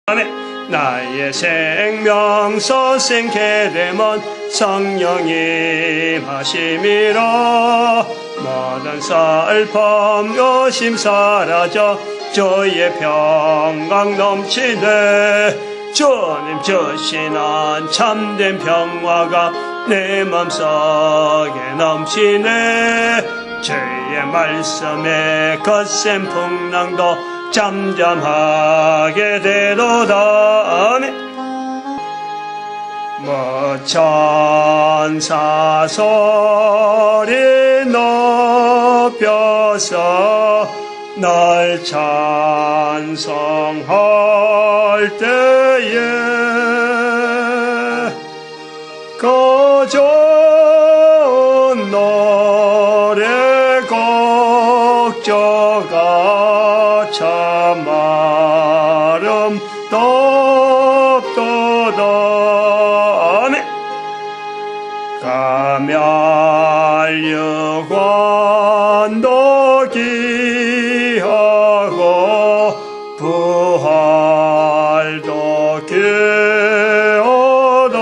나의 생명서 생케 되면 성령님 하심이라. 모든 슬픔 요심 사라져 저의 평강 넘치네. 주님 주시는 참된 평화가 내 맘속에 넘치네. 주의 말씀에 거센 풍랑도 잠잠하게 되도다. 아멘. 천사 소리 높여서 날 찬송할 때에 그 좋은 노래 곡조가 참 아름답도다. 아멘. 가멸유관도 기하고 부활도 기하다.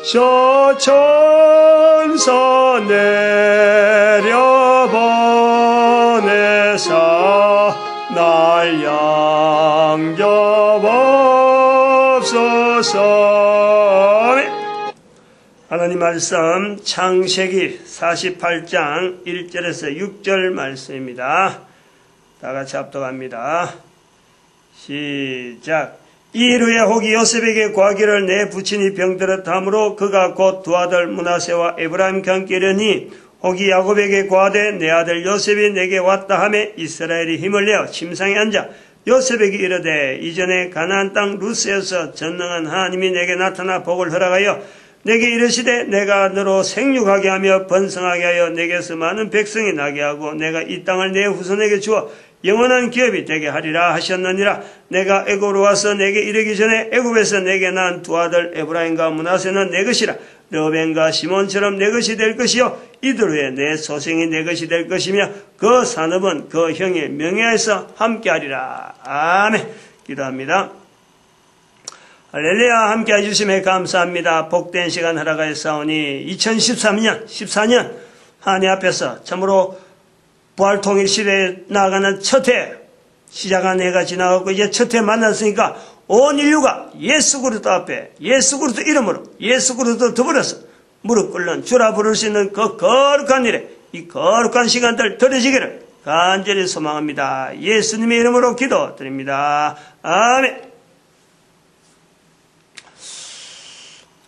저 천사 내려보내사 날 양접옵소서. 하나님 말씀 창세기 48장 1절에서 6절 말씀입니다. 다 같이 합독합니다. 시작. 이 일후에 혹이 요셉에게 과기를 내 부친이 병들었다 하므로 그가 곧 두 아들 므낫세와 에브라임과 함께 이르니 혹이 야곱에게 고하되 내 아들 요셉이 내게 왔다 하며 이스라엘이 힘을 내어 침상에 앉아 요셉에게 이르되 이전에 가나안 땅 루스에서 전능한 하나님이 내게 나타나 복을 허락하여 내게 이르시되 내가 너로 생육하게 하며 번성하게 하여 내게서 많은 백성이 나게 하고 내가 이 땅을 내 후손에게 주어 영원한 기업이 되게 하리라 하셨느니라. 내가 애굽으로 와서 내게 이르기 전에 애굽에서 내게 난 두 아들 에브라임과 므낫세는 내 것이라. 르벤과 시몬처럼 내 것이 될 것이요 이들 후에 내 소생이 내 것이 될 것이며 그 산업은 그 형의 명예에서 함께하리라. 아멘. 기도합니다. 할렐루야. 함께 해주심에 감사합니다. 복된 시간 허락하였사오니 2013년 14년 하나님 앞에서 참으로 부활통일 시대에 나아가는 첫 해 시작한 해가 지나가고 이제 첫 해 만났으니까 온 인류가 예수 그리스도 앞에 예수 그리스도 이름으로 예수 그리스도 더불어서 무릎 꿇는 주라 부를 수 있는 그 거룩한 일에 이 거룩한 시간들 들어지기를 간절히 소망합니다. 예수님의 이름으로 기도드립니다. 아멘.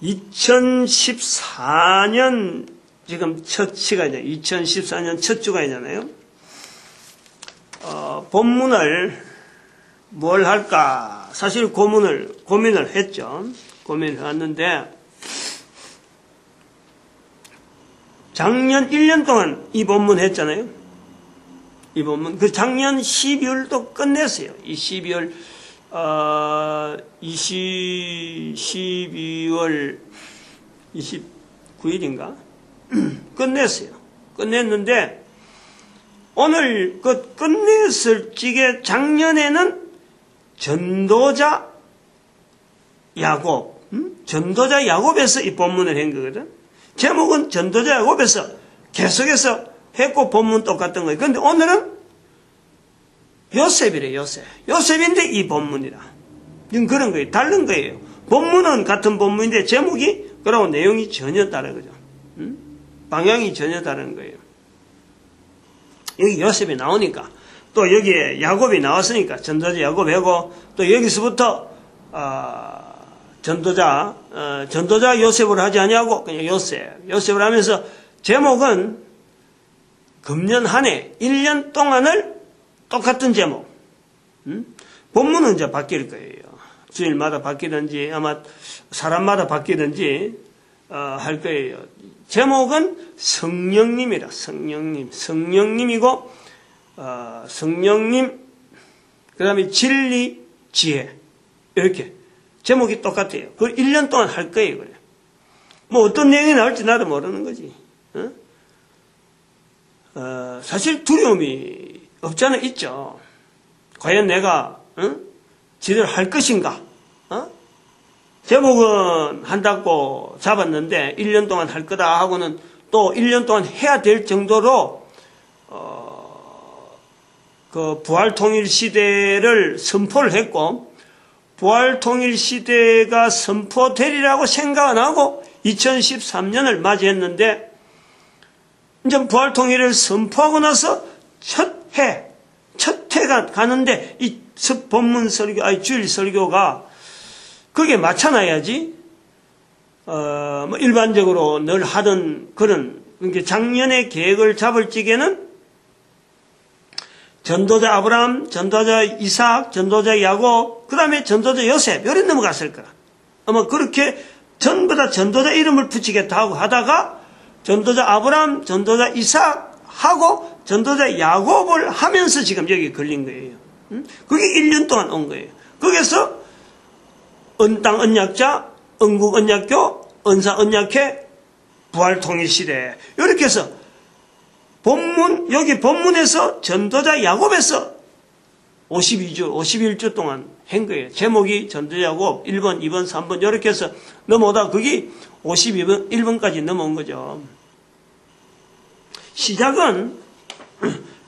2014년 지금 첫 시간이잖아요. 2014년 첫 주간이잖아요. 본문을 뭘 할까? 사실 고민을 했죠. 고민을 했는데, 작년 1년 동안 이 본문 했잖아요. 이 본문. 그 작년 12월도 끝냈어요. 이 12월, 12월 29일인가? 끝냈어요. 끝냈는데, 오늘 그 끝냈을 적에 작년에는 전도자 야곱, 전도자 야곱에서 이 본문을 한 거거든. 제목은 전도자 야곱에서 계속해서 했고 본문 똑같은 거예요. 그런데 오늘은 요셉이래, 요셉. 요셉인데 이 본문이라. 그런 거예요. 다른 거예요. 본문은 같은 본문인데 제목이 그러고 내용이 전혀 다르거죠. 방향이 전혀 다른 거예요. 여기 요셉이 나오니까 또 여기에 야곱이 나왔으니까 전도자 야곱하고 또 여기서부터 전도자 요셉을 하지 아니하고 그냥 요셉을 하면서 제목은 금년 한 해 1년 동안을 똑같은 제목. 본문은 이제 바뀔 거예요. 주일마다 바뀌든지 아마 사람마다 바뀌든지 할 거예요. 제목은 성령님이라. 성령님이고 성령님 그 다음에 진리 지혜 이렇게 제목이 똑같아요. 그걸 1년 동안 할 거예요. 그래. 뭐 어떤 내용이 나올지 나도 모르는 거지. 사실 두려움이 없지 않아 있죠. 과연 내가 지도를 할 것인가? 제목은 한다고 잡았는데 1년 동안 할 거다 하고는 또 1년 동안 해야 될 정도로 그 부활통일시대를 선포를 했고, 부활통일시대가 선포되리라고 생각 안 하고 2013년을 맞이했는데, 이제 부활통일을 선포하고 나서 첫 해가 가는데 이 본문 설교, 주일 설교가 그게 맞춰놔야지, 뭐 일반적으로 늘 하던 그런, 그러니까 작년에 계획을 잡을 적에는 전도자 아브라함, 전도자 이삭, 전도자 야곱, 그 다음에 전도자 요셉, 요래 넘어갔을 거야. 아마 그렇게 전부 다 전도자 이름을 붙이겠다 하고 하다가 전도자 아브라함, 전도자 이삭 하고 전도자 야곱을 하면서 지금 여기 걸린 거예요. 그게 1년 동안 온 거예요. 거기서 언땅 언약자, 언국 언약교, 언사 언약회, 부활통일시대, 이렇게 해서 여기 본문에서 전도자 야곱에서 52주, 51주 동안 한 거예요. 제목이 전도자 야곱 1번, 2번, 3번 이렇게 해서 넘어오다 그게 52번, 1번까지 넘어온 거죠. 시작은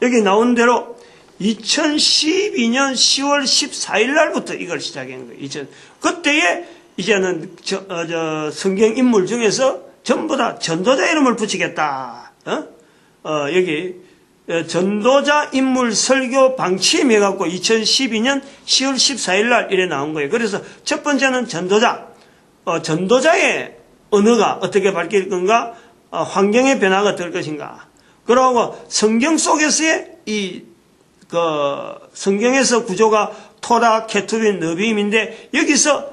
여기 나온 대로 2012년 10월 14일 날부터 이걸 시작한 거예요. 그때에 이제는 성경 인물 중에서 전부 다 전도자 이름을 붙이겠다. 여기 전도자 인물 설교 방침이 해갖고 2012년 10월 14일 날 이래 나온 거예요. 그래서 첫 번째는 전도자. 전도자의 언어가 어떻게 바뀔 건가? 환경의 변화가 어떨 것인가? 그러고 성경 속에서의 성경에서 구조가 토라, 케투빈, 너비임인데 여기서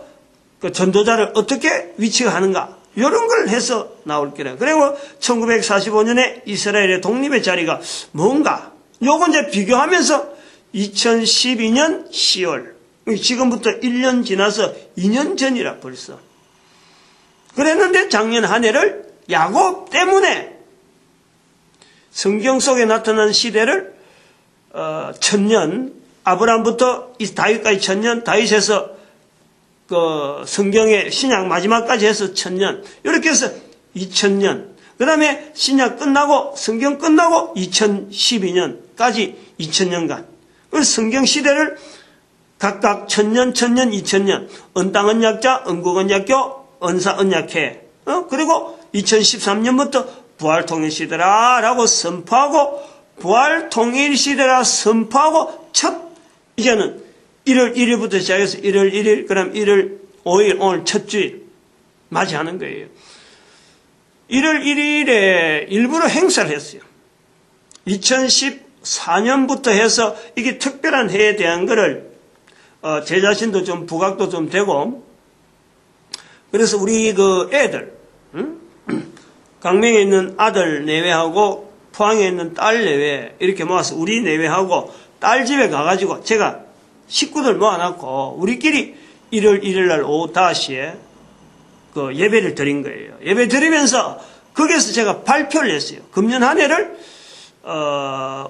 그 전도자를 어떻게 위치가 하는가? 이런 걸 해서 나올 거라. 그리고 1945년에 이스라엘의 독립의 자리가 뭔가? 요거 이제 비교하면서 2012년 10월. 지금부터 1년 지나서 2년 전이라 벌써. 그랬는데 작년 한 해를 야곱 때문에 성경 속에 나타난 시대를 1000년, 아브라함부터 다윗까지 1000년, 다윗에서 그 성경의 신약 마지막까지 해서 1000년, 이렇게 해서 2000년, 그 다음에 신약 끝나고 성경 끝나고 2012년까지 2000년간 그래서 성경 시대를 각각 1000년, 1000년, 2000년, 언땅 언약자, 언국 언약교, 언사 언약회, 그리고 2013년부터 부활통일시대라 라고 선포하고, 부활통일시대라 선포하고 이제는 1월 1일부터 시작해서 1월 1일, 그럼 1월 5일, 오늘 첫 주일 맞이하는 거예요. 1월 1일에 일부러 행사를 했어요. 2014년부터 해서 이게 특별한 해에 대한 거를 제 자신도 좀 부각도 좀 되고, 그래서 우리 그 애들, 강명에 있는 아들 내외하고 포항에 있는 딸 내외 이렇게 모아서 우리 내외하고 딸 집에 가가지고 제가 식구들 모아놨고 우리끼리 1월 1일 날 오후 5시에 그 예배를 드린 거예요. 예배 드리면서 거기에서 제가 발표를 했어요. 금년 한 해를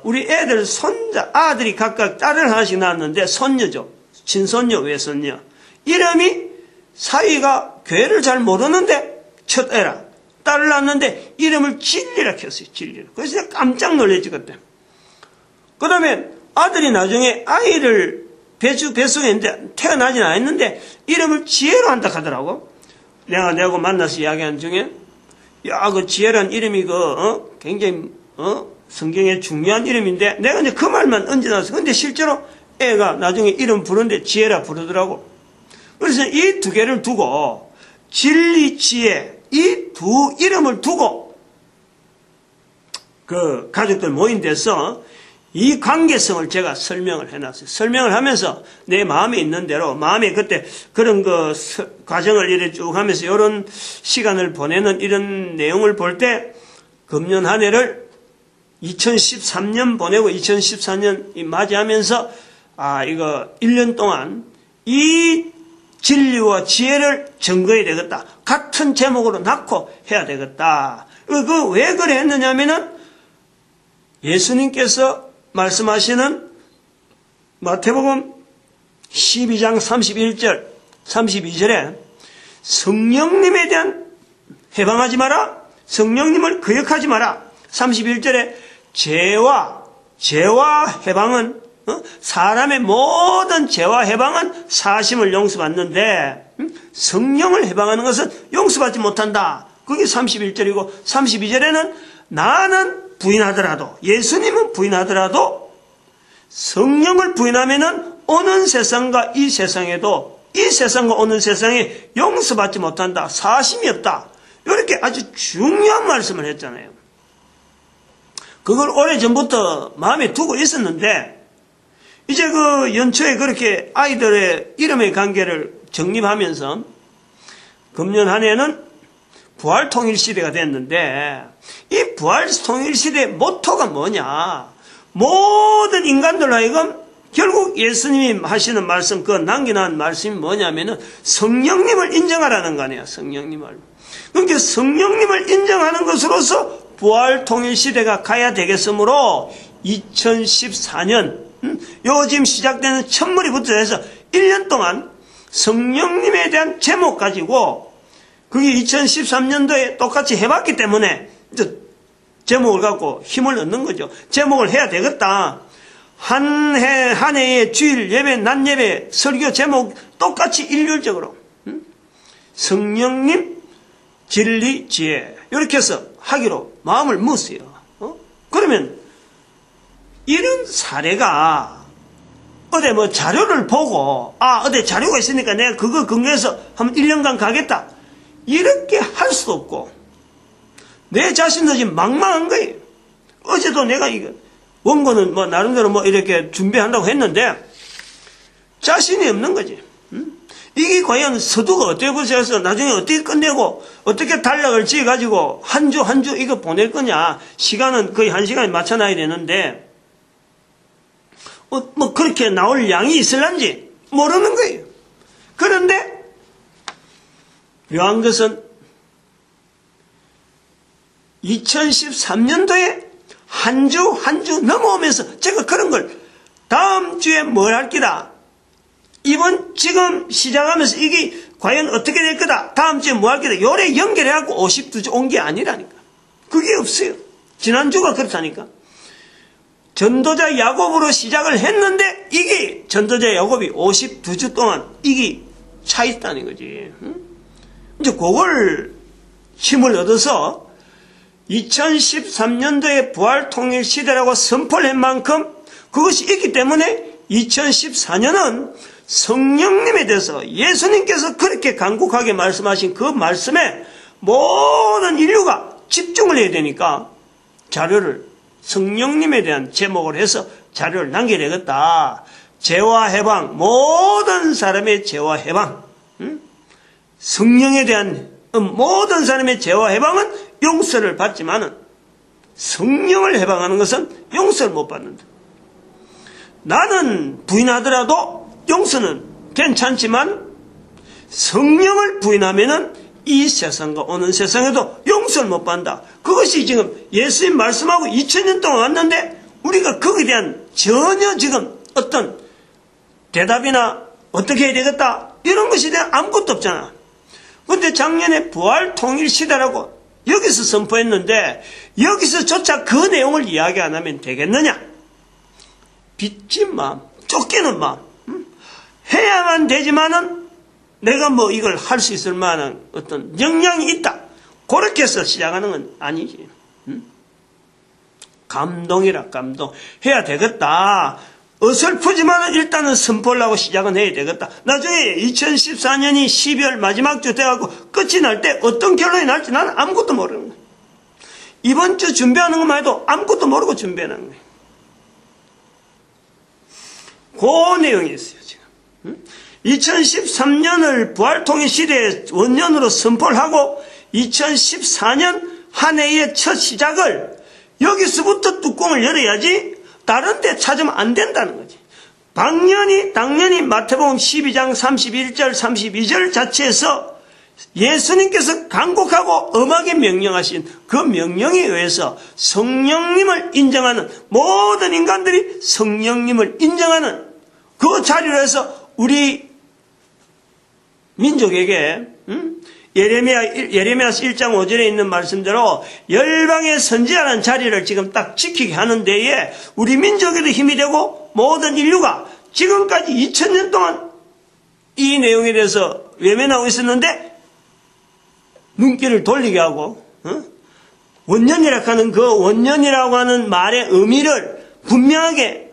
우리 애들 손자 아들이 각각 딸을 하나씩 낳았는데 손녀죠. 친손녀 외손녀 이름이 사위가 교회를 잘 모르는데 첫 애라 딸을 낳았는데 이름을 진리라 켰어요. 진리라. 그래서 제가 깜짝 놀랐지 그때. 그 다음에 아들이 나중에 아이를 배송했는데 태어나진 않았는데 이름을 지혜로 한다 하더라고. 내가 만나서 이야기한 중에 야 그 지혜란 이름이 굉장히 성경에 중요한 이름인데 내가 이제 그 말만 얹어놨어. 근데 실제로 애가 나중에 이름 부르는데 지혜라 부르더라고. 그래서 이 두 개를 두고 진리 지혜 이 두 이름을 두고 그 가족들 모인 데서 이 관계성을 제가 설명을 해놨어요. 설명을 하면서 내 마음에 있는 대로 마음에 그때 그런 그 과정을 이렇게 쭉 하면서 이런 시간을 보내는 이런 내용을 볼 때 금년 한 해를 2013년 보내고 2014년 맞이하면서 이거 1년 동안 이 진리와 지혜를 증거해야 되겠다. 같은 제목으로 낳고 해야 되겠다. 왜 그래 했느냐면은 예수님께서 말씀하시는 마태복음 12장 31절, 32절에 성령님에 대한 해방하지 마라. 성령님을 거역하지 마라. 31절에 죄와 해방은 사람의 모든 죄와 해방은 사심을 용서받는데 성령을 해방하는 것은 용서받지 못한다. 그게 31절이고 32절에는 나는 부인하더라도 예수님은 부인하더라도 성령을 부인하면은 오는 세상과 이 세상에도 이 세상과 오는 세상에 용서받지 못한다. 사심이 없다. 이렇게 아주 중요한 말씀을 했잖아요. 그걸 오래전부터 마음에 두고 있었는데 이제 그 연초에 그렇게 아이들의 이름의 관계를 정립하면서 금년 한 해는 부활통일시대가 됐는데 이 부활통일시대의 모토가 뭐냐? 모든 인간들로 하여금 결국 예수님이 하시는 말씀, 그 남겨놓은 말씀이 뭐냐면은 성령님을 인정하라는 거 아니에요. 성령님을. 그러니까 성령님을 인정하는 것으로서 부활통일시대가 가야 되겠으므로 2014년 요즘 시작되는 첫머리부터 해서 1년 동안 성령님에 대한 제목 가지고 그게 2013년도에 똑같이 해봤기 때문에 이제 제목을 갖고 힘을 얻는 거죠. 제목을 해야 되겠다. 한 해의 주일 예배, 낮 예배, 설교 제목 똑같이 일률적으로 성령님, 진리, 지혜 이렇게 해서 하기로 마음을 먹었어요. 그러면 이런 사례가 어디 뭐 자료를 보고 어디 자료가 있으니까 내가 그거 근거해서 한 1년간 가겠다 이렇게 할 수도 없고 내 자신도 지금 망망한 거예요. 어제도 내가 이거 원고는 뭐 나름대로 뭐 이렇게 준비한다고 했는데 자신이 없는 거지. 이게 과연 서두가 어떻게 보셔서 나중에 어떻게 끝내고 어떻게 단락을 지어가지고 한 주 한 주 이거 보낼 거냐. 시간은 거의 1시간에 맞춰놔야 되는데 뭐 그렇게 나올 양이 있을런지 모르는 거예요. 그런데 묘한 것은 2013년도에 한 주 한 주 넘어오면서 제가 그런 걸 다음 주에 뭘 할 기다. 이번 지금 시작하면서 이게 과연 어떻게 될 거다. 다음 주에 뭐 할 기다. 요래 연결해갖고 52주 온 게 아니라니까. 그게 없어요. 지난주가 그렇다니까. 전도자 야곱으로 시작을 했는데 이게 전도자 야곱이 52주 동안 이게 차 있다는 거지. 이제 그걸 힘을 얻어서 2013년도에 부활통일 시대라고 선포를 한 만큼 그것이 있기 때문에 2014년은 성령님에 대해서 예수님께서 그렇게 간곡하게 말씀하신 그 말씀에 모든 인류가 집중을 해야 되니까 자료를 성령님에 대한 제목을 해서 자료를 남겨야 되겠다. 죄와 해방, 모든 사람의 죄와 해방, 성령에 대한 모든 사람의 죄와 해방은 용서를 받지만은 성령을 해방하는 것은 용서를 못 받는다. 나는 부인하더라도 용서는 괜찮지만 성령을 부인하면은 이 세상과 오는 세상에도 용서를 못 받는다. 그것이 지금 예수님 말씀하고 2000년 동안 왔는데 우리가 거기에 대한 전혀 지금 어떤 대답이나 어떻게 해야 되겠다 이런 것에 대한 아무것도 없잖아. 그런데 작년에 부활통일시대라고 여기서 선포했는데 여기서조차 그 내용을 이야기 안 하면 되겠느냐? 빚진 마음, 쫓기는 마음, 해야만 되지만은 내가 뭐 이걸 할 수 있을 만한 어떤 역량이 있다. 그렇게 해서 시작하는 건 아니지. 감동이라 감동. 해야 되겠다. 어설프지만 일단은 선포를 하고 시작은 해야 되겠다. 나중에 2014년이 12월 마지막 주 돼가고 끝이 날 때 어떤 결론이 날지 나는 아무것도 모르는 거야. 이번 주 준비하는 것만 해도 아무것도 모르고 준비하는 거야. 그 내용이 있어요, 지금. 2013년을 부활통일 시대의 원년으로 선포를 하고 2014년 한 해의 첫 시작을 여기서부터 뚜껑을 열어야지 다른 데 찾으면 안 된다는 거지. 당연히 마태복음 12장 31절 32절 자체에서 예수님께서 간곡하고 엄하게 명령하신 그 명령에 의해서 성령님을 인정하는 모든 인간들이 성령님을 인정하는 그 자리로 해서 우리 민족에게 예레미야서 1장 5절에 있는 말씀대로 열방의 선지자라는 자리를 지금 딱 지키게 하는 데에 우리 민족에도 힘이 되고 모든 인류가 지금까지 2000년 동안 이 내용에 대해서 외면하고 있었는데 눈길을 돌리게 하고 원년이라고 하는 그 원년이라고 하는 말의 의미를 분명하게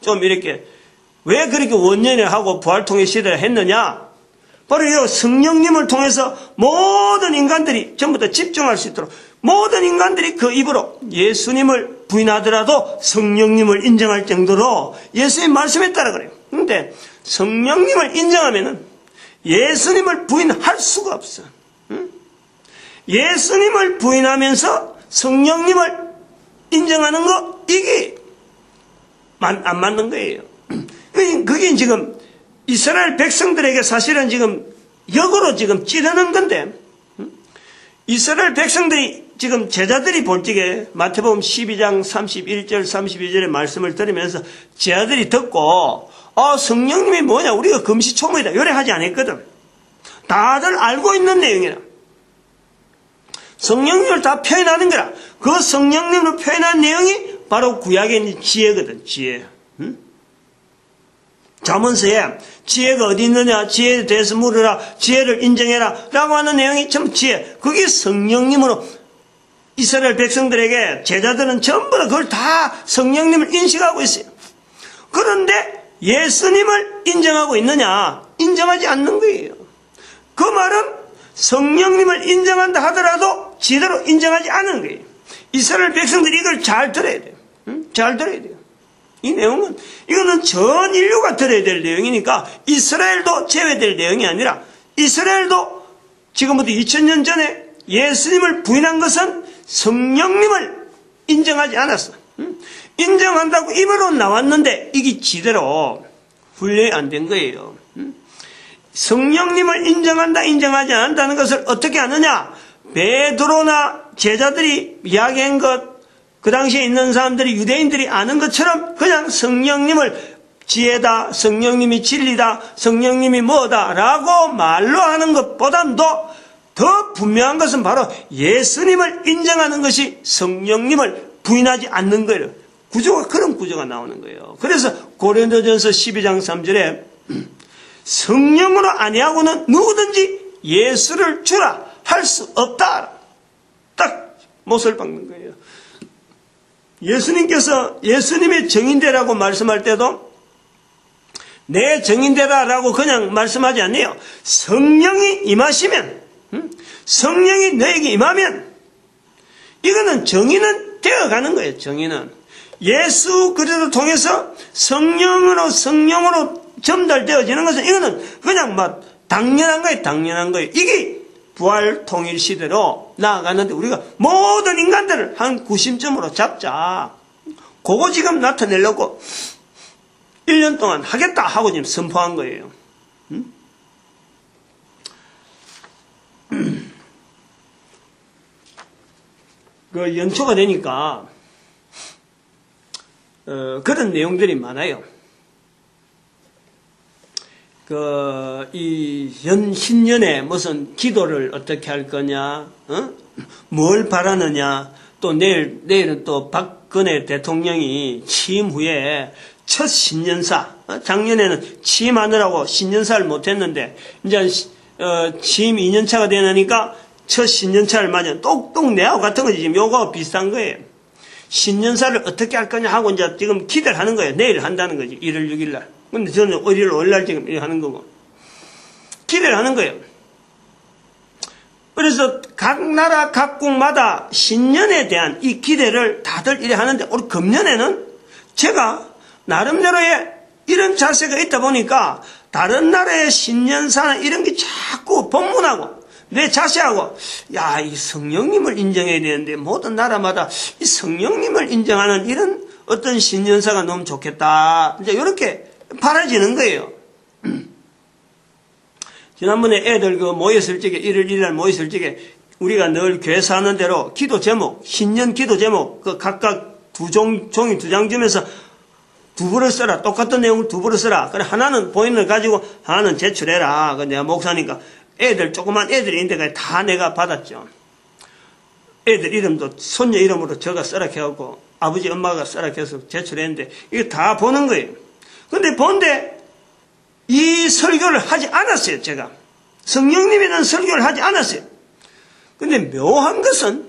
좀 이렇게 왜 그렇게 원년이라고 하고 부활통일 시대를 했느냐? 바로 이 성령님을 통해서 모든 인간들이 전부 다 집중할 수 있도록 모든 인간들이 그 입으로 예수님을 부인하더라도 성령님을 인정할 정도로 예수님 말씀에 따라 그래요. 그런데 성령님을 인정하면은 예수님을 부인할 수가 없어. 예수님을 부인하면서 성령님을 인정하는 거 이게 안 맞는 거예요. 그게 지금 이스라엘 백성들에게 사실은 지금 역으로 지금 찌르는 건데 이스라엘 백성들이 지금 제자들이 볼 적에 마태복음 12장 31절 32절의 말씀을 들으면서 제자들이 듣고 성령님이 뭐냐 우리가 금시초문이다 요래 하지 않았거든. 다들 알고 있는 내용이라 성령님을 다 표현하는 거라. 그 성령님으로 표현한 내용이 바로 구약에 있는 지혜거든. 지혜. 잠언서에 지혜가 어디 있느냐 지혜에 대해서 물으라 지혜를 인정해라 라고 하는 내용이 전부 지혜. 그게 성령님으로 이스라엘 백성들에게 제자들은 전부 다 그걸 다 성령님을 인식하고 있어요. 그런데 예수님을 인정하고 있느냐 인정하지 않는 거예요. 그 말은 성령님을 인정한다 하더라도 제대로 인정하지 않은 거예요. 이스라엘 백성들이 이걸 잘 들어야 돼요. 잘 들어야 돼요. 이 내용은 이거는 전 인류가 들어야 될 내용이니까 이스라엘도 제외될 내용이 아니라 이스라엘도 지금부터 2000년 전에 예수님을 부인한 것은 성령님을 인정하지 않았어. 인정한다고 입으로 나왔는데 이게 제대로 훈련이 안 된 거예요. 성령님을 인정한다 인정하지 않는다는 것을 어떻게 아느냐? 베드로나 제자들이 이야기한 것 그 당시에 있는 사람들이 유대인들이 아는 것처럼 그냥 성령님을 지혜다 성령님이 진리다 성령님이 뭐다 라고 말로 하는 것보다도 더 분명한 것은 바로 예수님을 인정하는 것이 성령님을 부인하지 않는 거예요. 구조가 그런 구조가 나오는 거예요. 그래서 고린도전서 12장 3절에 성령으로 아니하고는 누구든지 예수를 주라 할 수 없다. 딱 못을 박는 거예요. 예수님께서 예수님의 정인되라고 말씀할 때도 내 정인되라라고 그냥 말씀하지 않네요. 성령이 임하시면 성령이 너에게 임하면 이거는 정인은 되어가는 거예요. 정인은 예수 그리스도를 통해서 성령으로 전달되어지는 것은 이거는 그냥 막 당연한 거예요. 당연한 거예요. 이게 부활 통일 시대로 나아가는데 우리가 모든 인간들을 한 구심점으로 잡자. 그거 지금 나타내려고 1년 동안 하겠다 하고 지금 선포한 거예요. 그 연초가 되니까 그런 내용들이 많아요. 신년에 무슨 기도를 어떻게 할 거냐, 뭘 바라느냐, 또 내일은 또 박근혜 대통령이 취임 후에 첫 신년사, 작년에는 취임하느라고 신년사를 못했는데, 이제, 취임 2년차가 되니까 첫 신년차를 맞아. 똑똑 내하고 같은 거지. 지금 요거 비슷한 거예요. 신년사를 어떻게 할 거냐 하고 이제 지금 기대를 하는 거예요. 내일 한다는 거지. 1월 6일 날. 근데 저는 1월 5일 날 지금 하는 거고. 기대를 하는 거예요. 그래서 각 나라 각국마다 신년에 대한 이 기대를 다들 이래 하는데, 우리 금년에는 제가 나름대로의 이런 자세가 있다 보니까 다른 나라의 신년사는 이런 게 자꾸 법문하고 내 자세하고, 야, 이 성령님을 인정해야 되는데 모든 나라마다 이 성령님을 인정하는 이런 어떤 신년사가 너무 좋겠다. 이제 이렇게 바라지는 거예요. 지난번에 애들 모였을 적에 1월 1일 모였을 적에 우리가 늘 교회에서 하는 대로 기도 제목, 신년 기도 제목, 각각 종이 2장 주면서 두 벌을 써라. 똑같은 내용을 두 벌을 써라. 그래, 하나는 본인을 가지고 하나는 제출해라. 그 내가 목사니까 애들, 조그만 애들이 있는데 다 내가 받았죠. 애들 이름도 손녀 이름으로 저가 써라 해갖고 아버지 엄마가 써라 해서 제출했는데 이거 다 보는 거예요. 근데 본데 이 설교를 하지 않았어요. 제가 성령님에 대한 설교를 하지 않았어요. 근데 묘한 것은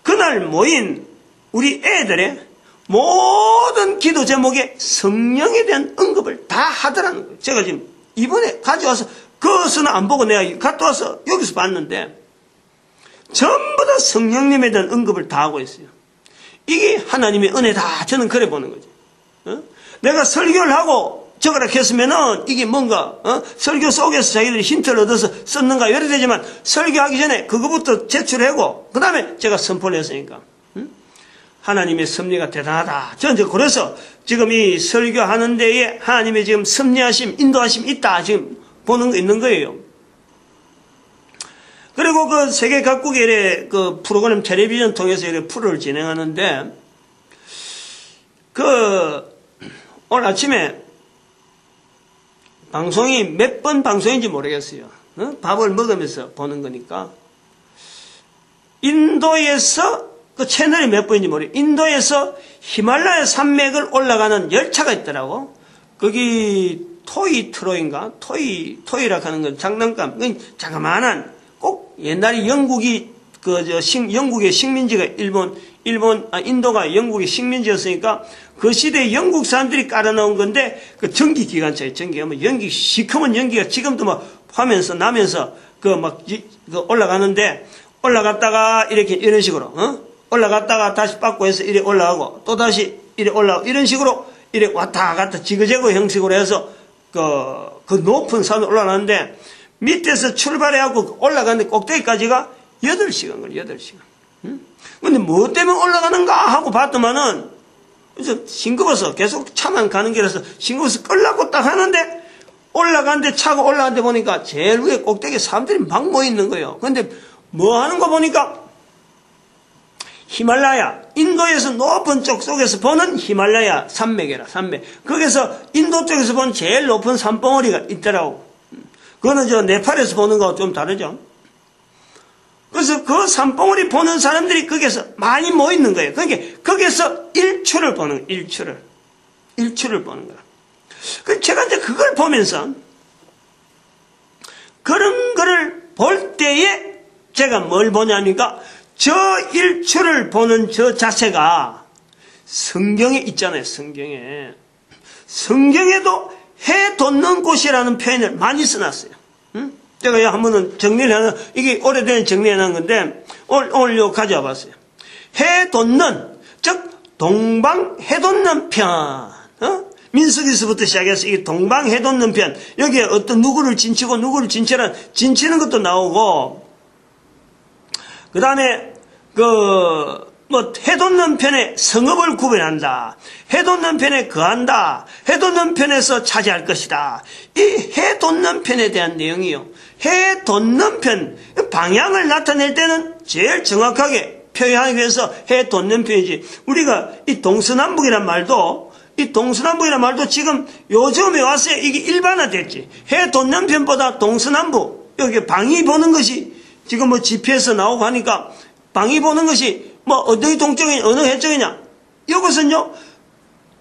그날 모인 우리 애들의 모든 기도 제목에 성령에 대한 언급을 다 하더라는 거예요. 제가 지금 이번에 가져와서 그것은 안 보고 내가 갔다 와서 여기서 봤는데 전부 다 성령님에 대한 언급을 다 하고 있어요. 이게 하나님의 은혜다. 저는 그래 보는 거죠. 내가 설교를 하고 적으라 했으면은 이게 뭔가 설교 속에서 자기들이 힌트를 얻어서 썼는가 이래 되지만 설교하기 전에 그거부터 제출하고 그 다음에 제가 선포를 했으니까 하나님의 섭리가 대단하다. 저는 그래서 지금 이 설교하는 데에 하나님의 지금 섭리하심, 인도하심 있다. 지금 보는 거 있는 거예요. 그리고 그 세계 각국의 이래 그 프로그램 텔레비전 통해서 이렇게 프로를 진행하는데 오늘 아침에 방송이 몇 번 방송인지 모르겠어요. 밥을 먹으면서 보는 거니까 인도에서 그 채널이 몇 번인지 모르겠어요. 인도에서 히말라야 산맥을 올라가는 열차가 있더라고. 거기 토이트로인가? 토이라 하는 건 장난감. 자그마한 꼭 옛날에 영국이 영국의 식민지가 인도가 영국의 식민지였으니까 그 시대에 영국 사람들이 깔아놓은 건데 그 전기 기관차에 전기가 뭐 연기 시커먼 연기가 지금도 막 화면서 나면서 그 올라가는데 올라갔다가 이렇게 이런 식으로 올라갔다가 다시 빠꾸 해서 이래 올라가고 또 다시 이래 올라가고 이런 식으로 이래 왔다 갔다 지그재그 형식으로 해서 그 높은 산을 올라가는데 밑에서 출발해갖고 올라가는데 꼭대기까지가 8시간 걸려, 8시간. 근데 뭐 때문에 올라가는가 하고 봤더만은, 그래서 싱겁어서 계속 차만 가는 길에서 싱겁어서 끌라고 딱 하는데, 올라가는데 차고 올라가는데 보니까 제일 위에 꼭대기에 사람들이 막 모여 있는 거예요. 근데 뭐 하는 거 보니까, 히말라야, 인도에서 높은 쪽 속에서 보는 히말라야 산맥이라, 산맥. 거기서 인도 쪽에서 본 제일 높은 산봉우리가 있더라고. 그거는 네팔에서 보는 거하고 좀 다르죠. 그래서 그 산봉우리 보는 사람들이 거기에서 많이 모여 있는 거예요. 그러니까 거기에서 일출을 보는 거예요. 일출을 보는 거야. 그래서 제가 이제 그걸 보면서 그런 거를 볼 때에 제가 뭘 보냐니까 저 일출을 보는 저 자세가 성경에 있잖아요. 성경에도 해 돋는 곳이라는 표현을 많이 써놨어요. 제가 한 번은 정리를 하나, 이게 오래된 정리해놓은 건데, 오늘 요 가져와 봤어요. 해 돋는, 즉, 동방 해 돋는 편. 민수기서부터 시작해서 이게 동방 해 돋는 편. 여기에 어떤 누구를 진치고 누구를 진치는 것도 나오고, 그 다음에, 해 돋는 편에 성읍을 구별한다. 해 돋는 편에 거한다. 해 돋는 편에서 차지할 것이다. 이 해 돋는 편에 대한 내용이요. 해 돋는 편, 방향을 나타낼 때는 제일 정확하게 표현하기 위해서 해 돋는 편이지. 우리가 이 동서남북이란 말도 지금 요즘에 와서 이게 일반화됐지. 해 돋는 편보다 동서남북, 여기 방위 보는 것이 지금 뭐 GPS 나오고 하니까 방위 보는 것이 어느 동쪽이냐, 어느 해쪽이냐. 이것은요,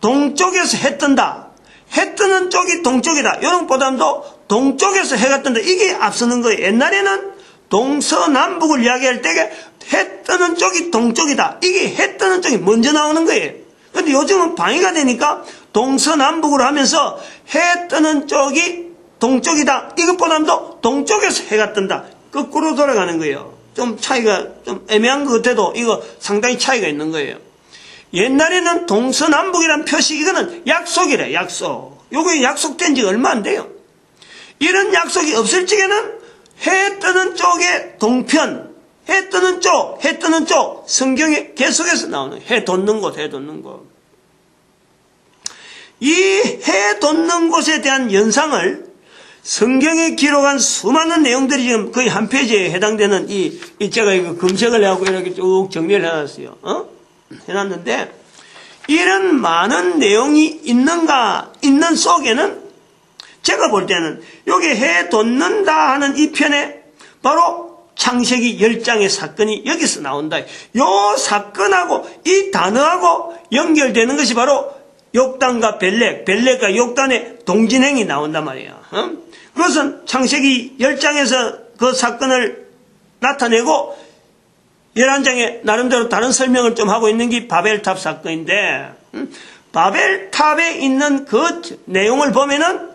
동쪽에서 해 뜬다. 해 뜨는 쪽이 동쪽이다. 이런 보담도 동쪽에서 해가 뜬다. 이게 앞서는 거예요. 옛날에는 동서남북을 이야기할 때 해 뜨는 쪽이 동쪽이다. 이게 해 뜨는 쪽이 먼저 나오는 거예요. 근데 요즘은 방위가 되니까 동서남북으로 하면서 해 뜨는 쪽이 동쪽이다. 이것보다도 동쪽에서 해가 뜬다. 거꾸로 돌아가는 거예요. 좀 차이가 좀 애매한 것 같아도 이거 상당히 차이가 있는 거예요. 옛날에는 동서남북이란 표시, 이거는 약속이래, 약속. 요거 약속된 지 얼마 안 돼요. 이런 약속이 없을 적에는 해 뜨는 쪽에 동편, 해 뜨는 쪽, 성경에 계속해서 나오는 해 돋는 곳. 이 해 돋는 곳에 대한 연상을 성경에 기록한 수많은 내용들이 지금 거의 한 페이지에 해당되는 제가 이거 검색을 하고 이렇게 쭉 정리를 해놨어요. 해놨는데, 이런 많은 내용이 있는 속에는 제가 볼 때는 여기 해 돋는다 하는 이 편에 바로 창세기 10장의 사건이 여기서 나온다. 요 사건하고 이 단어하고 연결되는 것이 바로 욕단과 벨렉과 욕단의 동진행이 나온단 말이에요. 그것은 창세기 10장에서 그 사건을 나타내고 11장에 나름대로 다른 설명을 좀 하고 있는 게 바벨탑 사건인데, 바벨탑에 있는 그 내용을 보면은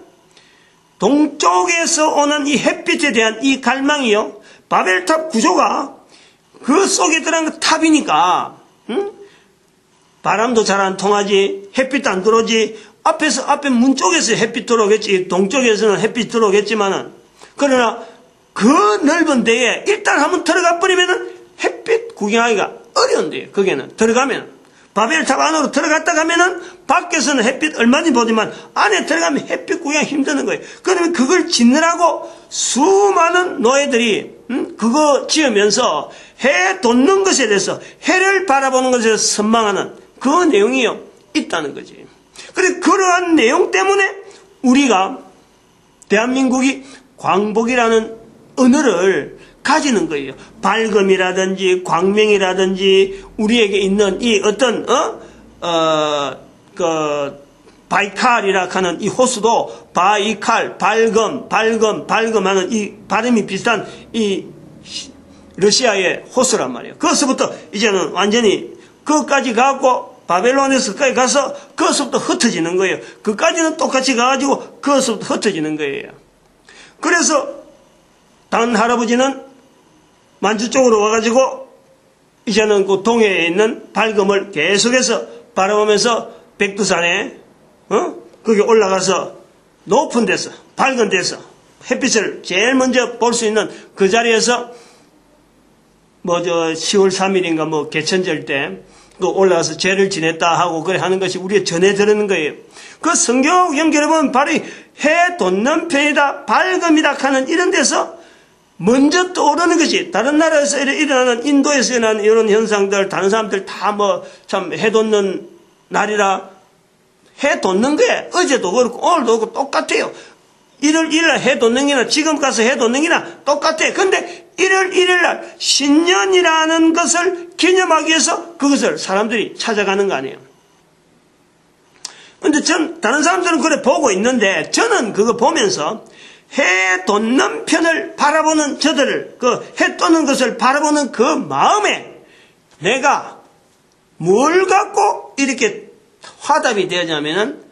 동쪽에서 오는 이 햇빛에 대한 이 갈망이요, 바벨탑 구조가 그 속에 들어간 탑이니까 바람도 잘 안 통하지, 햇빛도 안 들어오지. 앞에 문 쪽에서 햇빛 들어오겠지, 동쪽에서는 햇빛 들어오겠지만은, 그러나 그 넓은 데에 일단 한번 들어가 버리면은 햇빛 구경하기가 어려운데요. 거기는 들어가면 바벨탑 안으로 들어갔다 가면은 밖에서는 햇빛 얼마든지 보지만 안에 들어가면 햇빛 구경이 힘드는 거예요. 그러면 그걸 짓느라고 수많은 노예들이 그거 지으면서 해 돋는 것에 대해서, 해를 바라보는 것에 대해서 선망하는 그 내용이요 있다는 거지. 그래서 그러한 내용 때문에 우리가 대한민국이 광복이라는 언어를 가지는 거예요. 밝음이라든지 광명이라든지 우리에게 있는 이 어떤 바이칼이라 하는 이 호수도 바이칼, 밝음하는 이 발음이 비슷한 이 러시아의 호수란 말이에요. 거기서부터 이제는 완전히 그것까지 가고 바벨론에서까지 가서 그것부터 흩어지는 거예요. 그까지는 똑같이 가가지고 그것부터 흩어지는 거예요. 그래서 단 할아버지는 만주 쪽으로 와가지고 이제는 그 동해에 있는 밝음을 계속해서 바라보면서 백두산에 거기 올라가서 높은 데서, 밝은 데서 햇빛을 제일 먼저 볼 수 있는 그 자리에서 10월 3일인가 개천절 때 또 올라가서 죄를 지냈다 하고 그래 하는 것이 우리가 전해 들었는 거예요. 그 성경하고 연결해보면 바로 해 돋는 편이다, 밝음이다 하는 이런 데서 먼저 떠오르는 것이, 다른 나라에서 일어나는, 인도에서 일어나는 이런 현상들, 다른 사람들 다 참 해 돋는 날이라 해 돋는 거에 어제도 그렇고 오늘도 그렇고 똑같아요. 1월 1일 해 돋는 게나 지금 가서 해 돋는 게나 똑같아요. 근데 1월 1일 날 신년이라는 것을 기념하기 위해서 그것을 사람들이 찾아가는 거 아니에요. 근데 다른 사람들은 그래 보고 있는데, 저는 그거 보면서 해 돋는 편을 바라보는 저들을, 그 해 돋는 것을 바라보는 그 마음에 내가 뭘 갖고 이렇게 화답이 되었냐면은,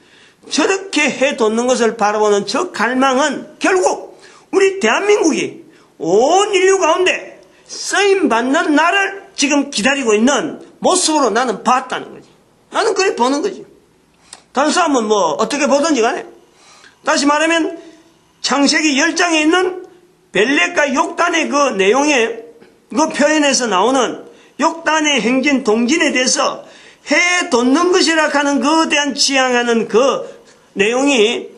저렇게 해 돋는 것을 바라보는 저 갈망은 결국 우리 대한민국이 온 인류 가운데 쓰임받는 날을 지금 기다리고 있는 모습으로 나는 봤다는 거지. 나는 그렇게 보는 거지. 다른 사람은 어떻게 보든지 간에. 다시 말하면 창세기 10장에 있는 벨렉과 욕단의 그 내용에, 그 표현에서 나오는 욕단의 행진 동진에 대해서 해 돋는 것이라 하는 그에 대한 지향하는 그 내용이,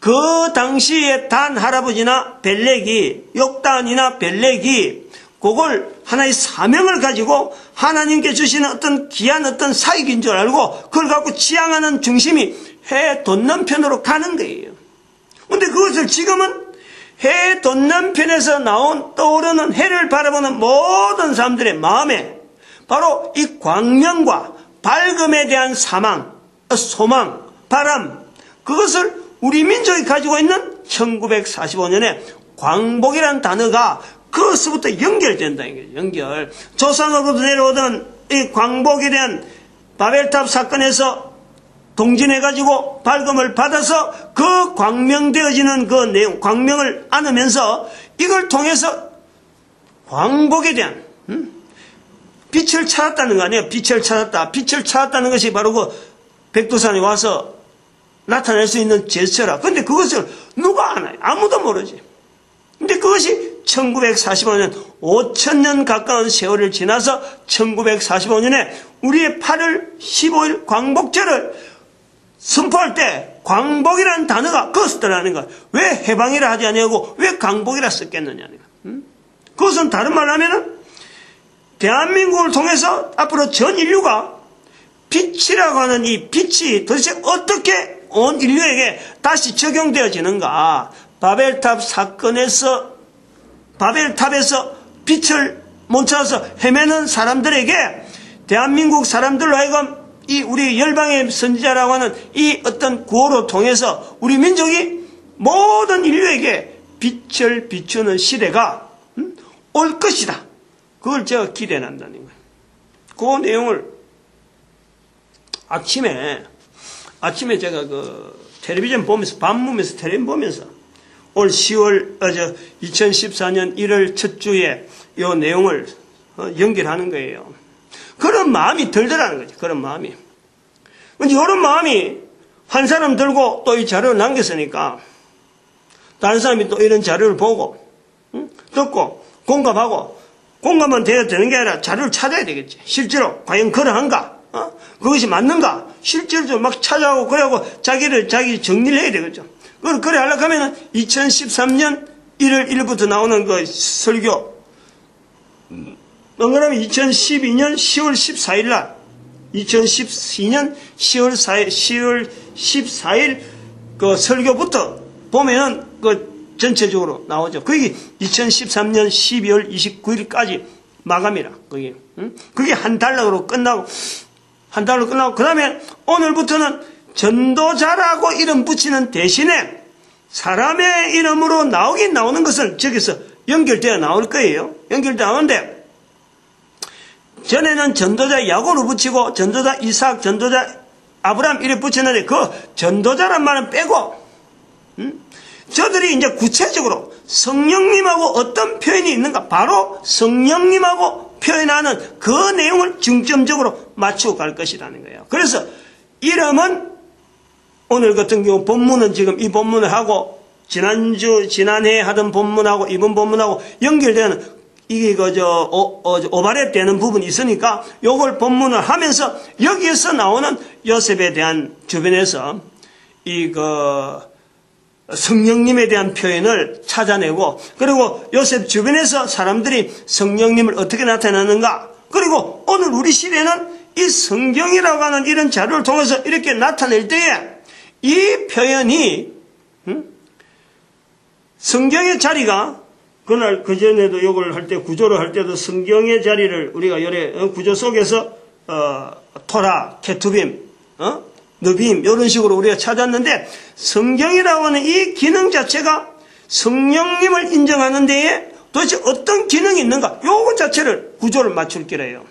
그 당시에 단 할아버지나 벨렉이, 욕단이나 벨렉이 그걸 하나의 사명을 가지고 하나님께 주시는 어떤 귀한 어떤 사익인 줄 알고 그걸 갖고 지향하는 중심이 해 돋는 편으로 가는 거예요. 근데 그것을 지금은 해 돋는 편에서 떠오르는 해를 바라보는 모든 사람들의 마음에 바로 이 광명과 밝음에 대한 소망, 바람, 그것을 우리 민족이 가지고 있는 1945년에 광복이라는 단어가 그것부터 연결된다. 연결. 조상으로부터 내려오던 이 광복에 대한 바벨탑 사건에서 동진해가지고 밝음을 받아서 그 광명되어지는 그 내용, 광명을 안으면서 이걸 통해서 광복에 대한 빛을 찾았다는 거 아니에요. 빛을 찾았다는 것이 바로 그 백두산에 와서 나타낼 수 있는 제스처라. 근데 그것을 누가 아나요? 아무도 모르지. 근데 그것이 1945년, 5,000년 가까운 세월을 지나서 1945년에 우리의 8월 15일 광복절을 선포할 때 광복이라는 단어가 그것을 떠나는 거야. 왜 해방이라 하지 아니하고 왜 광복이라 썼겠느냐. 그것은 다른 말로 하면은 대한민국을 통해서 앞으로 전 인류가 빛이라고 하는 이 빛이 도대체 어떻게 온 인류에게 다시 적용되어지는가? 바벨탑 사건에서 바벨탑에서 빛을 못 찾아서 헤매는 사람들에게 대한민국 사람들로 하여금 이 우리 열방의 선지자라고 하는 이 어떤 구호로 통해서 우리 민족이 모든 인류에게 빛을 비추는 시대가 올 것이다. 그걸 제가 기대한다는 거예요. 그 내용을 아침에 제가 그 텔레비전 보면서 밤무면서 텔레비전 보면서 올 2014년 1월 첫 주에 이 내용을 연결하는 거예요. 그런 마음이 들더라는 거죠. 그런 마음이. 이런 마음이 한 사람 들고 또 이 자료를 남겼으니까 다른 사람이 또 이런 자료를 보고 듣고 공감만 되어야 되는 게 아니라 자료를 찾아야 되겠지. 실제로 과연 그러한가? 그것이 맞는가? 실제로 좀 막 찾아오고 그래하고 자기 정리를 해야 되겠죠. 그래 하려고 하면은 2013년 1월 1일부터 나오는 그 설교. 그러면 2012년 10월 14일 날, 2012년 10월 14일 그 설교부터 보면은 그 전체적으로 나오죠. 그게 2013년 12월 29일까지 마감이라. 그게 한 달러로 끝나고, 그 다음에 오늘부터는 전도자라고 이름 붙이는 대신에 사람의 이름으로 나오긴 나오는 것은 저기서 연결되어 나올 거예요. 연결되어 나오는데, 전에는 전도자 야곱으로 붙이고, 전도자 이삭, 전도자 아브라함 이렇게 붙였는데, 그 전도자란 말은 빼고, 저들이 이제 구체적으로 성령님하고 어떤 표현이 있는가, 바로 성령님하고 표현하는 그 내용을 중점적으로 맞추고 갈 것이라는 거예요. 그래서 이름은 오늘 같은 경우 본문은 지금 이 본문을 하고 지난해 하던 본문하고 이번 본문하고 연결되는 이게 오버랩 되는 부분이 있으니까 요걸 본문을 하면서 여기에서 나오는 요셉에 대한 주변에서 성령님에 대한 표현을 찾아내고, 그리고 요셉 주변에서 사람들이 성령님을 어떻게 나타내는가, 그리고 오늘 우리 시대는 이 성경이라고 하는 이런 자료를 통해서 이렇게 나타낼 때에 이 표현이 성경의 자리가 그날 그전에도 이걸 할 때 구조를 할 때도 성경의 자리를 우리가 여러 구조 속에서 토라, 케투빔, 느빔 이런 식으로 우리가 찾았는데, 성경이라고 하는 이 기능 자체가 성령님을 인정하는 데에 도대체 어떤 기능이 있는가, 요거 자체를 구조를 맞출 기래요.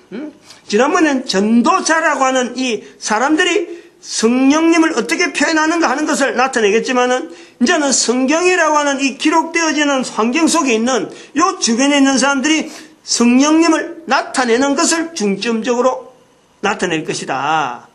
지난번엔 전도자라고 하는 이 사람들이 성령님을 어떻게 표현하는가 하는 것을 나타내겠지만은, 이제는 성경이라고 하는 이 기록되어지는 환경 속에 있는 요 주변에 있는 사람들이 성령님을 나타내는 것을 중점적으로 나타낼 것이다.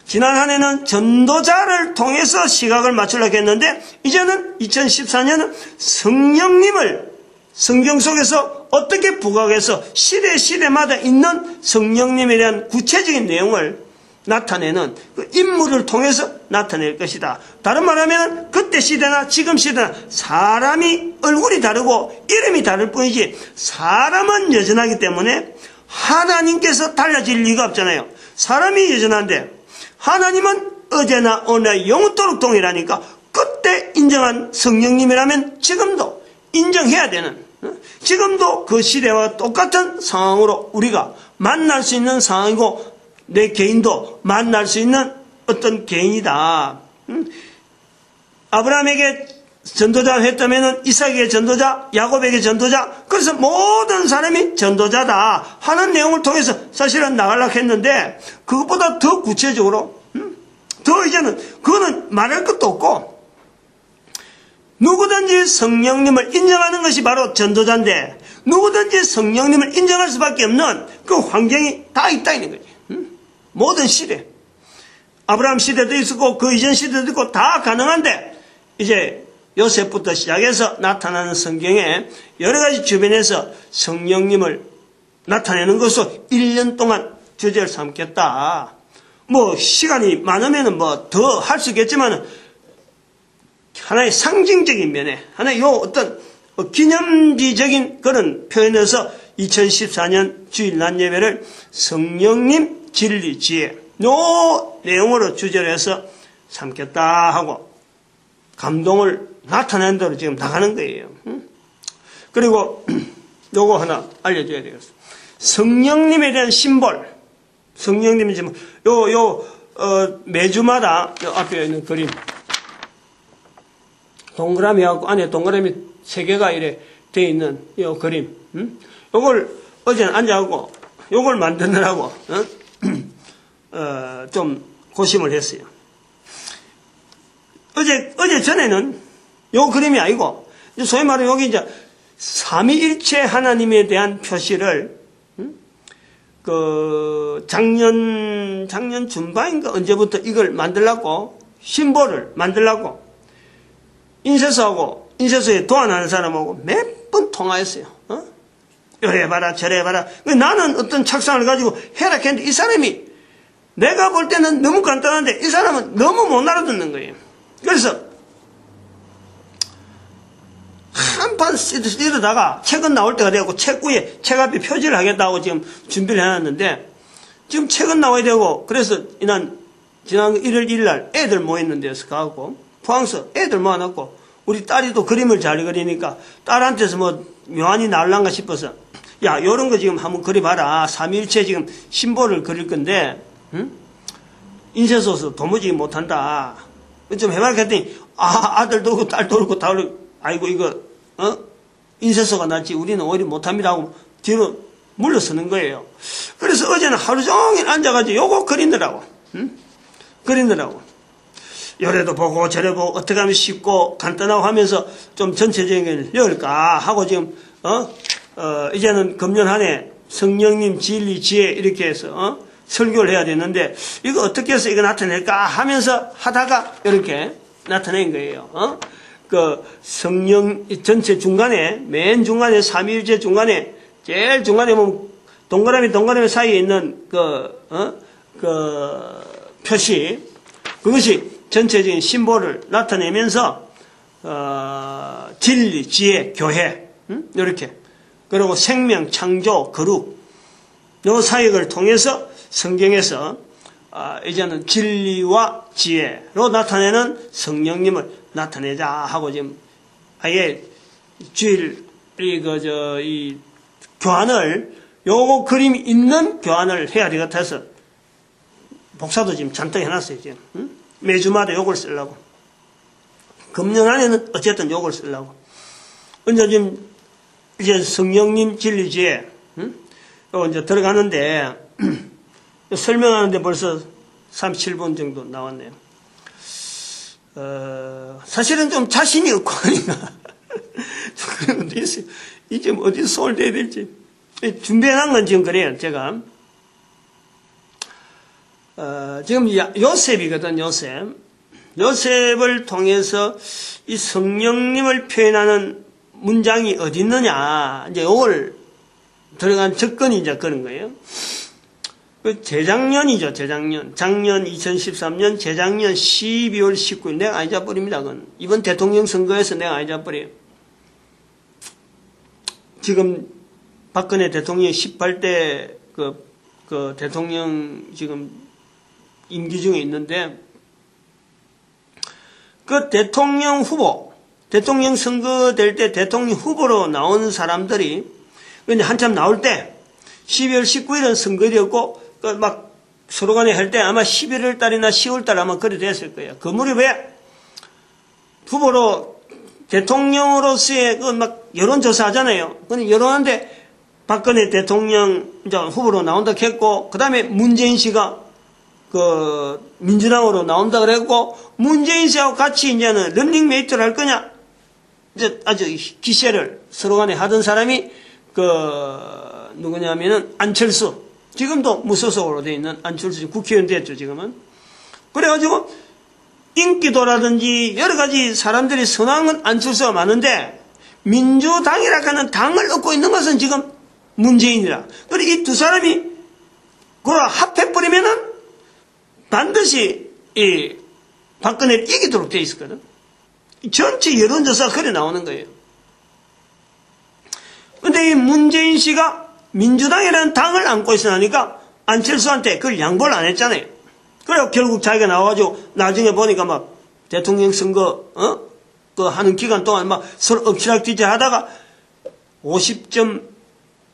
지난 한 해는 전도자를 통해서 시각을 맞추려고 했는데, 이제는 2014년은 성령님을 성경 속에서 어떻게 부각해서 시대마다 있는 성령님에 대한 구체적인 내용을 나타내는 그 인물을 통해서 나타낼 것이다. 다른 말하면 그때 시대나 지금 시대나 사람이 얼굴이 다르고 이름이 다를 뿐이지 사람은 여전하기 때문에 하나님께서 달라질 리가 없잖아요. 사람이 여전한데 하나님은 어제나 오늘 영원토록 동일하니까 그때 인정한 성령님이라면 지금도 인정해야 되는, 지금도 그 시대와 똑같은 상황으로 우리가 만날 수 있는 상황이고 내 개인도 만날 수 있는 어떤 개인이다. 아브라함에게 전도자 했다면 이삭에게 전도자, 야곱에게 전도자, 그래서 모든 사람이 전도자다 하는 내용을 통해서 사실은 나가려고 했는데, 그것보다 더 구체적으로 더 이제는 그거는 말할 것도 없고, 누구든지 성령님을 인정하는 것이 바로 전도자인데, 누구든지 성령님을 인정할 수밖에 없는 그 환경이 다 있다 있는 거지. 모든 시대, 아브라함 시대도 있었고 그 이전 시대도 있고 다 가능한데, 이제 요셉부터 시작해서 나타나는 성경에 여러 가지 주변에서 성령님을 나타내는 것으로 1년 동안 주제를 삼겠다. 뭐 시간이 많으면 뭐 더 할 수 있겠지만, 하나의 상징적인 면에 하나의 요 어떤 기념비적인 그런 표현에서 2014년 주일 낮 예배를 성령님 진리 지혜, 요 내용으로 주제를 해서 삼켰다 하고 감동을 나타낸 대로 지금 나가는 거예요. 그리고 요거 하나 알려줘야 되겠어. 성령님에 대한 심볼. 성령님이 지금 매주마다 요 앞에 있는 그림. 동그라미하고 안에 동그라미 3개가 이래 돼 있는 요 그림. 요걸 어제는 앉아갖고 요걸 만드느라고 좀 고심을 했어요. 어제 전에는 요 그림이 아니고 소위 말해 여기 이제 삼위일체 하나님에 대한 표시를 그 작년 중반인가 언제부터 이걸 만들라고 심볼을 만들라고 인쇄소에 도안하는 사람하고 몇 번 통화했어요. 요래 봐라 저래 봐라. 나는 어떤 착상을 가지고 해라 했는데 이 사람이 내가 볼 때는 너무 간단한데 이 사람은 너무 못 알아듣는 거예요. 그래서 한판 쓰다가 책은 나올 때가 되고 책 위에 책 앞에 표지를 하겠다고 지금 준비를 해놨는데 지금 책은 나와야 되고 그래서 지난 1월 1일 날 애들 모이는 데서 가고 포항서 애들 모아놨고 우리 딸이 또 그림을 잘 그리니까 딸한테서 뭐 묘안이 나올란가 싶어서 야 요런 거 지금 한번 그려봐라. 삼위일체 지금 심볼을 그릴 건데 인쇄소에서 도무지 못한다. 좀 해봐라 했더니 아들 돌고 딸 돌고 다 돌고 아이고 이거 인쇄소가 낫지 우리는 오히려 못합니다 하고 뒤로 물러서는 거예요. 그래서 어제는 하루 종일 앉아가지고 요거 그리느라고 그리느라고 요래도 보고 저래 보고 어떻게 하면 쉽고 간단하고 하면서 좀 전체적인 걸 열까 하고 지금 이제는 금년 한 해 성령님 진리 지혜 이렇게 해서 설교를 해야 되는데 이거 어떻게 해서 이거 나타낼까 하면서 하다가 이렇게 나타낸 거예요. 그 성령 전체 중간에 맨 중간에 삼위일체 중간에 제일 중간에 보면 동그라미 사이에 있는 그 표시 그것이 전체적인 심볼을 나타내면서 진리, 지혜, 교회 이렇게 그리고 생명, 창조, 거룩 요 사역을 통해서 성경에서 이제는 진리와 지혜로 나타내는 성령님을 나타내자 하고 지금 아예 주일 이 교환을 요거 그림이 있는 교환을 해야 될 것 같아서 복사도 지금 잔뜩 해놨어요 지금 매주마다 요걸 쓰려고 금년 안에는 어쨌든 요걸 쓰려고 이제 지금 이제 성령님 진리 지혜 요거 이제 들어가는데 설명하는데 벌써 37분 정도 나왔네요. 사실은 좀 자신이 없고 하니까 그런 것도 있어요. 이제 어디서 손을 대야 될지 준비해놓은 건 지금 그래요. 제가 지금 요셉이거든. 요셉을 통해서 이 성령님을 표현하는 문장이 어디 있느냐 이제 요걸 들어간 접근이 이제 그런 거예요. 재작년이죠. 작년 2013년 재작년 12월 19일 내가 안 잊어버립니다. 그건 이번 대통령 선거에서 내가 안 잊어버려요. 지금 박근혜 대통령이 18대 그 대통령 지금 임기 중에 있는데 그 대통령 후보 대통령 선거 될 때 대통령 후보로 나온 사람들이 근데 한참 나올 때 12월 19일은 선거일이었고 막 서로 간에 할 때 아마 11월 달이나 10월 달 아마 그리 됐을 거예요. 그 무렵에 후보로 대통령으로서의 그 막 여론조사 하잖아요. 근데 여론하는데 박근혜 대통령 이제 후보로 나온다 했고, 그 다음에 문재인 씨가 그 민주당으로 나온다 그랬고, 문재인 씨하고 같이 이제는 런닝메이트를 할 거냐? 이제 아주 기세를 서로 간에 하던 사람이 누구냐면은 안철수. 지금도 무소속으로 돼 있는 안철수 국회의원 됐죠, 지금은. 그래가지고 인기도라든지 여러 가지 사람들이 선호하는 안철수가 많은데 민주당이라고 하는 당을 얻고 있는 것은 지금 문재인이라. 그리고 이 두 사람이 그걸 합해버리면은 반드시 이 박근혜를 이기도록 돼 있었거든. 전체 여론조사가 그래 나오는 거예요. 근데 이 문재인 씨가 민주당이라는 당을 안고 있으니까 안철수한테 그걸 양보를 안 했잖아요. 그래고 결국 자기가 나와가지고 나중에 보니까 막 대통령 선거, 그 하는 기간 동안 막 서로 엎치락뒤치 하다가 50점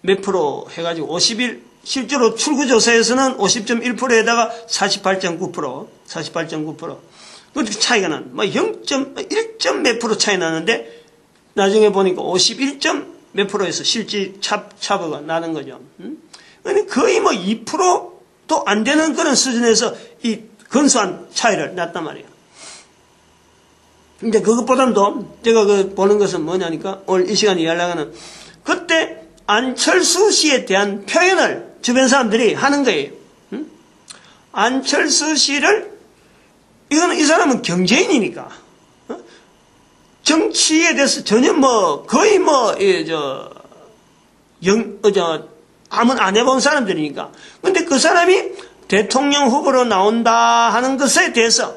몇 프로 해가지고 51, 실제로 출구조사에서는 50.1%에다가 48.9%. 그 차이가 난, 뭐 0.1점 몇 프로 차이 나는데 나중에 보니까 51점 몇 프로에서 실제 차보가 나는 거죠. 거의 뭐 2%도 안 되는 그런 수준에서 이 근소한 차이를 났단 말이에요. 이제 그것보다도 제가 보는 것은 뭐냐니까 오늘 이 시간에 이야기하는 그때 안철수 씨에 대한 표현을 주변 사람들이 하는 거예요. 안철수 씨를 이거는 이 사람은 경제인이니까 정치에 대해서 전혀 뭐 거의 뭐 아무 안 해본 사람들이니까. 근데 그 사람이 대통령 후보로 나온다 하는 것에 대해서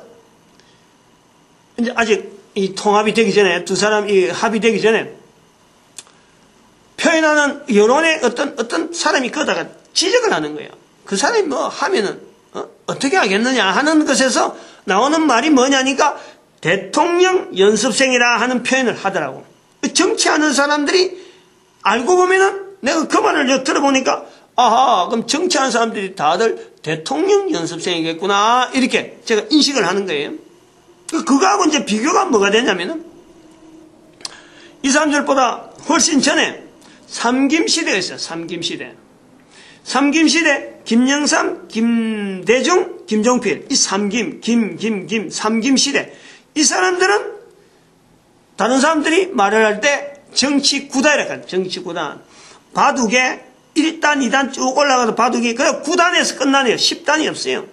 이제 아직 이 통합이 되기 전에 두 사람이 합의되기 전에 표현하는 여론의 어떤 사람이 거다가 지적을 하는 거예요. 그 사람이 뭐 하면은 어떻게 하겠느냐 하는 것에서 나오는 말이 뭐냐니까 대통령 연습생이라 하는 표현을 하더라고. 정치하는 사람들이 알고 보면은 내가 그 말을 들어보니까 아하 그럼 정치하는 사람들이 다들 대통령 연습생이겠구나 이렇게 제가 인식을 하는 거예요. 그거하고 이제 비교가 뭐가 되냐면은 이 사람들보다 훨씬 전에 삼김시대가 있어요. 삼김시대. 김영삼, 김대중, 김종필. 이 삼김, 삼김시대. 이 사람들은 다른 사람들이 말을 할 때 정치구단이라고 해요. 정치구단. 바둑에 1단, 2단 쭉 올라가서 바둑이 그냥 9단에서 끝나네요. 10단이 없어요.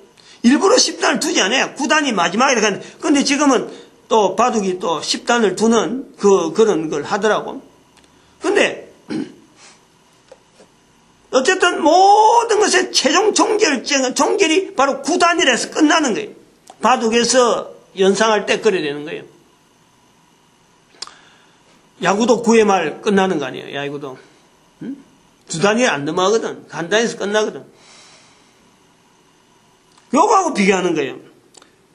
일부러 10단을 두지 않아요. 9단이 마지막이라고 하는데 근데 지금은 또 바둑이 또 10단을 두는 그런 걸 하더라고. 근데 어쨌든 모든 것의 최종 종결이 바로 9단이라서 끝나는 거예요. 바둑에서 연상할 때 그래야 되는 거예요. 야구도 9회 말 끝나는 거 아니에요. 야구도. 두 단위 안 넘어가거든. 한 단에서 끝나거든. 요거하고 비교하는 거예요.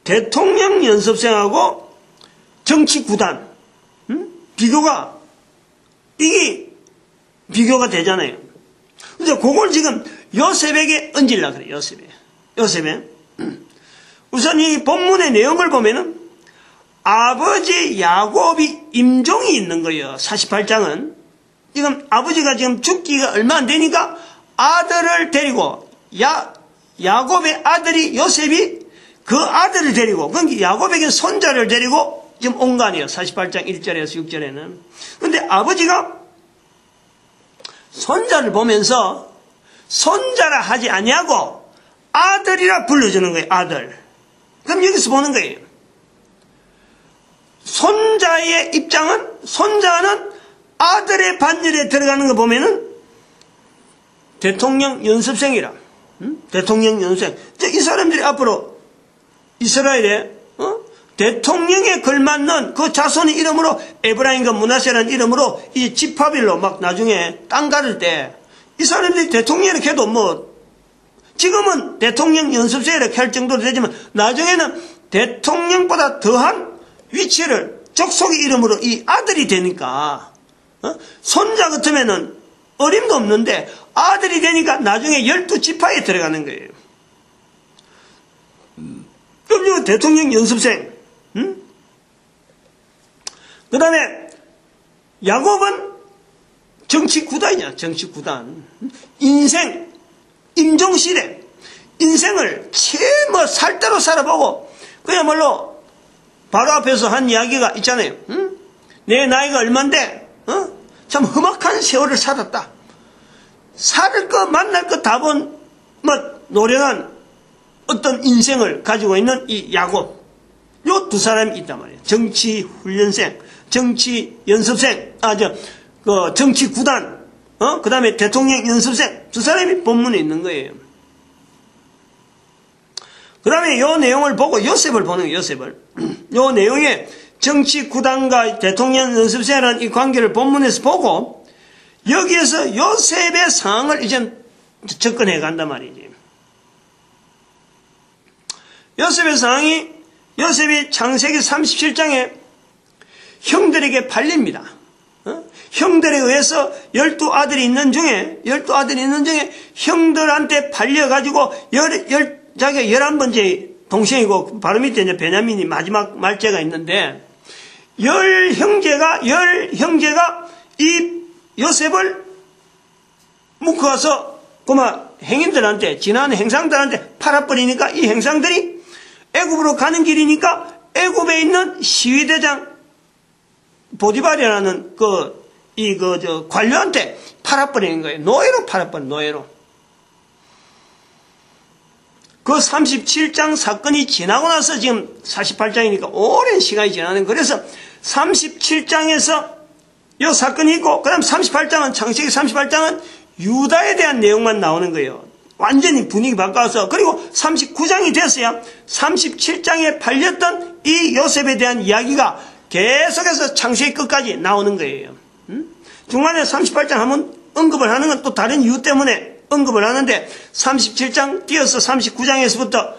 대통령 연습생하고 정치 9단. 이게 비교가 되잖아요. 근데 그걸 지금 요셉에게 얹으려고 그래요. 요셉에. 우선 이 본문의 내용을 보면은 아버지 야곱이 임종이 있는 거예요. 48장은. 지금 아버지가 지금 죽기가 얼마 안 되니까 아들을 데리고 야곱의 아들이 요셉이 그 아들을 데리고 그러니까 야곱에게 손자를 데리고 지금 온 거 아니에요. 48장 1절에서 6절에는. 근데 아버지가 손자를 보면서 손자라 하지 아니하고 아들이라 불러주는 거예요. 아들. 그럼 여기서 보는 거예요. 손자의 입장은 손자는 아들의 반열에 들어가는 거 보면은 대통령 연습생이라. 대통령 연습생. 이 사람들이 앞으로 이스라엘에 대통령에 걸맞는 그 자손의 이름으로 에브라임과 므낫세라는 이름으로 이 지파별로 막 나중에 땅 가를 때 이 사람들이 대통령이라고 해도 뭐 지금은 대통령 연습생이라고 할 정도로 되지만 나중에는 대통령보다 더한 위치를 족속의 이름으로 이 아들이 되니까 손자 같으면은 어림도 없는데 아들이 되니까 나중에 12지파에 들어가는 거예요. 그럼 이거 대통령 연습생. 그 다음에 야곱은 정치구단이냐. 정치구단. 인생 임종시대 인생을 최뭐 살대로 살아보고 그야말로 바로 앞에서 한 이야기가 있잖아요. 내 나이가 얼만데 참 험악한 세월을 살았다. 살을 거 만날 거 다 본 노련한 어떤 인생을 가지고 있는 이 야곱. 요 두 사람이 있단 말이에요. 정치 훈련생, 정치 연습생, 정치 구단, 그 다음에 대통령 연습생. 두 사람이 본문에 있는 거예요. 그 다음에 요 내용을 보고 요셉을 보는 거예요. 요셉을. 요 내용에 정치 구단과 대통령 연습생이라는 이 관계를 본문에서 보고 여기에서 요셉의 상황을 이제 접근해 간단 말이지. 요셉의 상황이 요셉이 창세기 37장에 형들에게 팔립니다. 형들에 의해서 12아들이 있는 중에 형들한테 팔려가지고 자기가 11번째 동생이고 바로 밑에 이제 베냐민이 마지막 말째가 있는데 열 형제가 이 요셉을 묶어서 그만 행인들한테 지난 행상들한테 팔아버리니까 이 행상들이 애굽으로 가는 길이니까 애굽에 있는 시위대장 보디발이라는 관료한테 팔아버리는 거예요. 노예로 팔아버린 노예로. 그 37장 사건이 지나고 나서 지금 48장이니까 오랜 시간이 지나는 그래서 37장에서 이 사건이 있고 그 다음 38장은 창세기 38장은 유다에 대한 내용만 나오는 거예요. 완전히 분위기 바꿔서 그리고 39장이 됐어야 37장에 팔렸던 이 요셉에 대한 이야기가 계속해서 창세기 끝까지 나오는 거예요. 중간에 38장 한번 언급을 하는 건 또 다른 이유 때문에 언급을 하는데 37장 띄어서 39장에서부터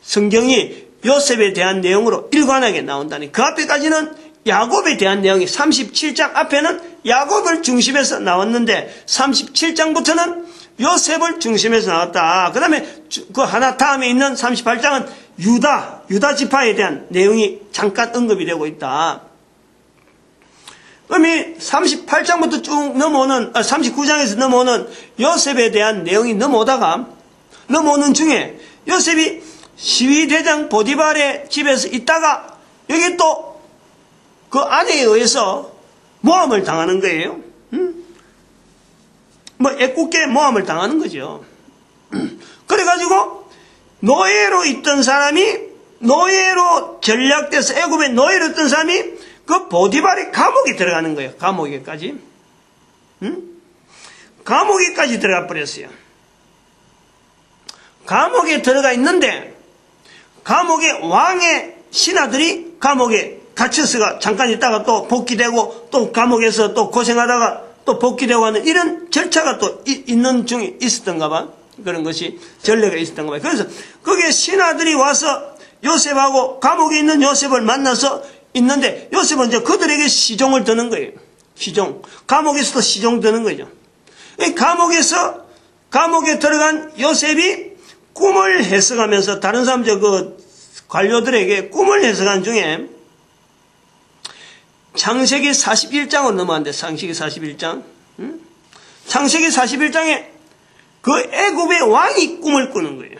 성경이 요셉에 대한 내용으로 일관하게 나온다니 그 앞에까지는 야곱에 대한 내용이 37장 앞에는 야곱을 중심에서 나왔는데 37장부터는 요셉을 중심에서 나왔다. 그 다음에 그 하나 다음에 있는 38장은 유다 지파에 대한 내용이 잠깐 언급이 되고 있다. 그럼 이 38장부터 쭉 넘어오는 39장에서 넘어오는 요셉에 대한 내용이 넘어오는 중에 요셉이 시위대장 보디발의 집에서 있다가 여기 또 그 아내에 의해서 모함을 당하는 거예요. 애꿎게 모함을 당하는 거죠. 그래가지고 노예로 있던 사람이 노예로 전략돼서 애굽에 노예로 있던 사람이 그 보디발의 감옥에 들어가는 거예요. 감옥에까지. 감옥에까지 들어가 버렸어요. 감옥에 들어가 있는데 감옥의 왕의 신하들이 감옥에 갇혀서가 잠깐 있다가 또 복귀되고 또 감옥에서 또 고생하다가 또 복귀되고 하는 이런 절차가 또 있는 중에 있었던가 봐. 그런 것이 전례가 있었던가 봐. 그래서 거기에 신하들이 와서 요셉하고 감옥에 있는 요셉을 만나서 있는데 요셉은 이제 그들에게 시종을 드는 거예요. 시종. 감옥에서도 시종 드는 거죠. 감옥에 들어간 요셉이 꿈을 해석하면서 다른 사람들 관료들에게 꿈을 해석한 중에 창세기 41장으로 넘어왔는데 창세기 41장. 창세기 41장에 그 애굽의 왕이 꿈을 꾸는 거예요.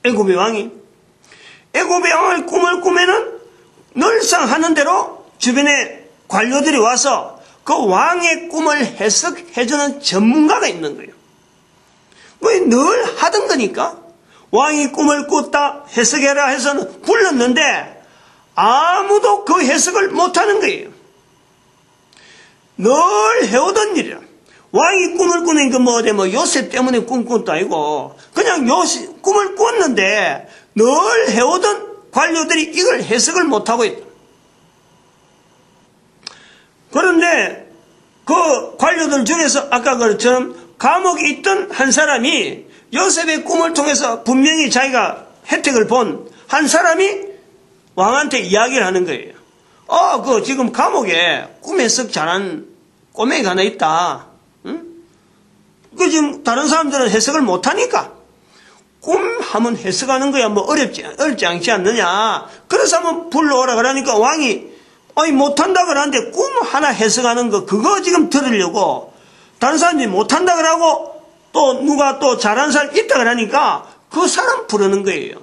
애굽의 왕이 꿈을 꾸면은 늘상 하는 대로 주변에 관료들이 와서 그 왕의 꿈을 해석해주는 전문가가 있는 거예요. 늘 하던 거니까 왕이 꿈을 꿨다 해석해라 해서는 불렀는데 아무도 그 해석을 못하는 거예요. 늘 해오던 일이라. 왕이 꿈을 꾸는 게 요셉 때문에 꿈 꾼 것도 아니고 그냥 꿈을 꿨는데 늘 해오던 관료들이 이걸 해석을 못하고 있다. 그런데 그 관료들 중에서 아까 그처럼 감옥에 있던 한 사람이 요셉의 꿈을 통해서 분명히 자기가 혜택을 본 한 사람이 왕한테 이야기를 하는 거예요. 지금 감옥에 꿈 해석 잘하는 꼬맹이가 하나 있다. 응? 지금 다른 사람들은 해석을 못하니까 꿈 하면 해석하는 거야 어렵지 않지 않느냐. 그래서 한번 불러오라 그러니까 왕이 못한다 그러는데 꿈 하나 해석하는 거 그거 지금 들으려고 다른 사람들이 못한다 그러고 또 누가 또 잘하는 사람 있다 그러니까 그 사람 부르는 거예요.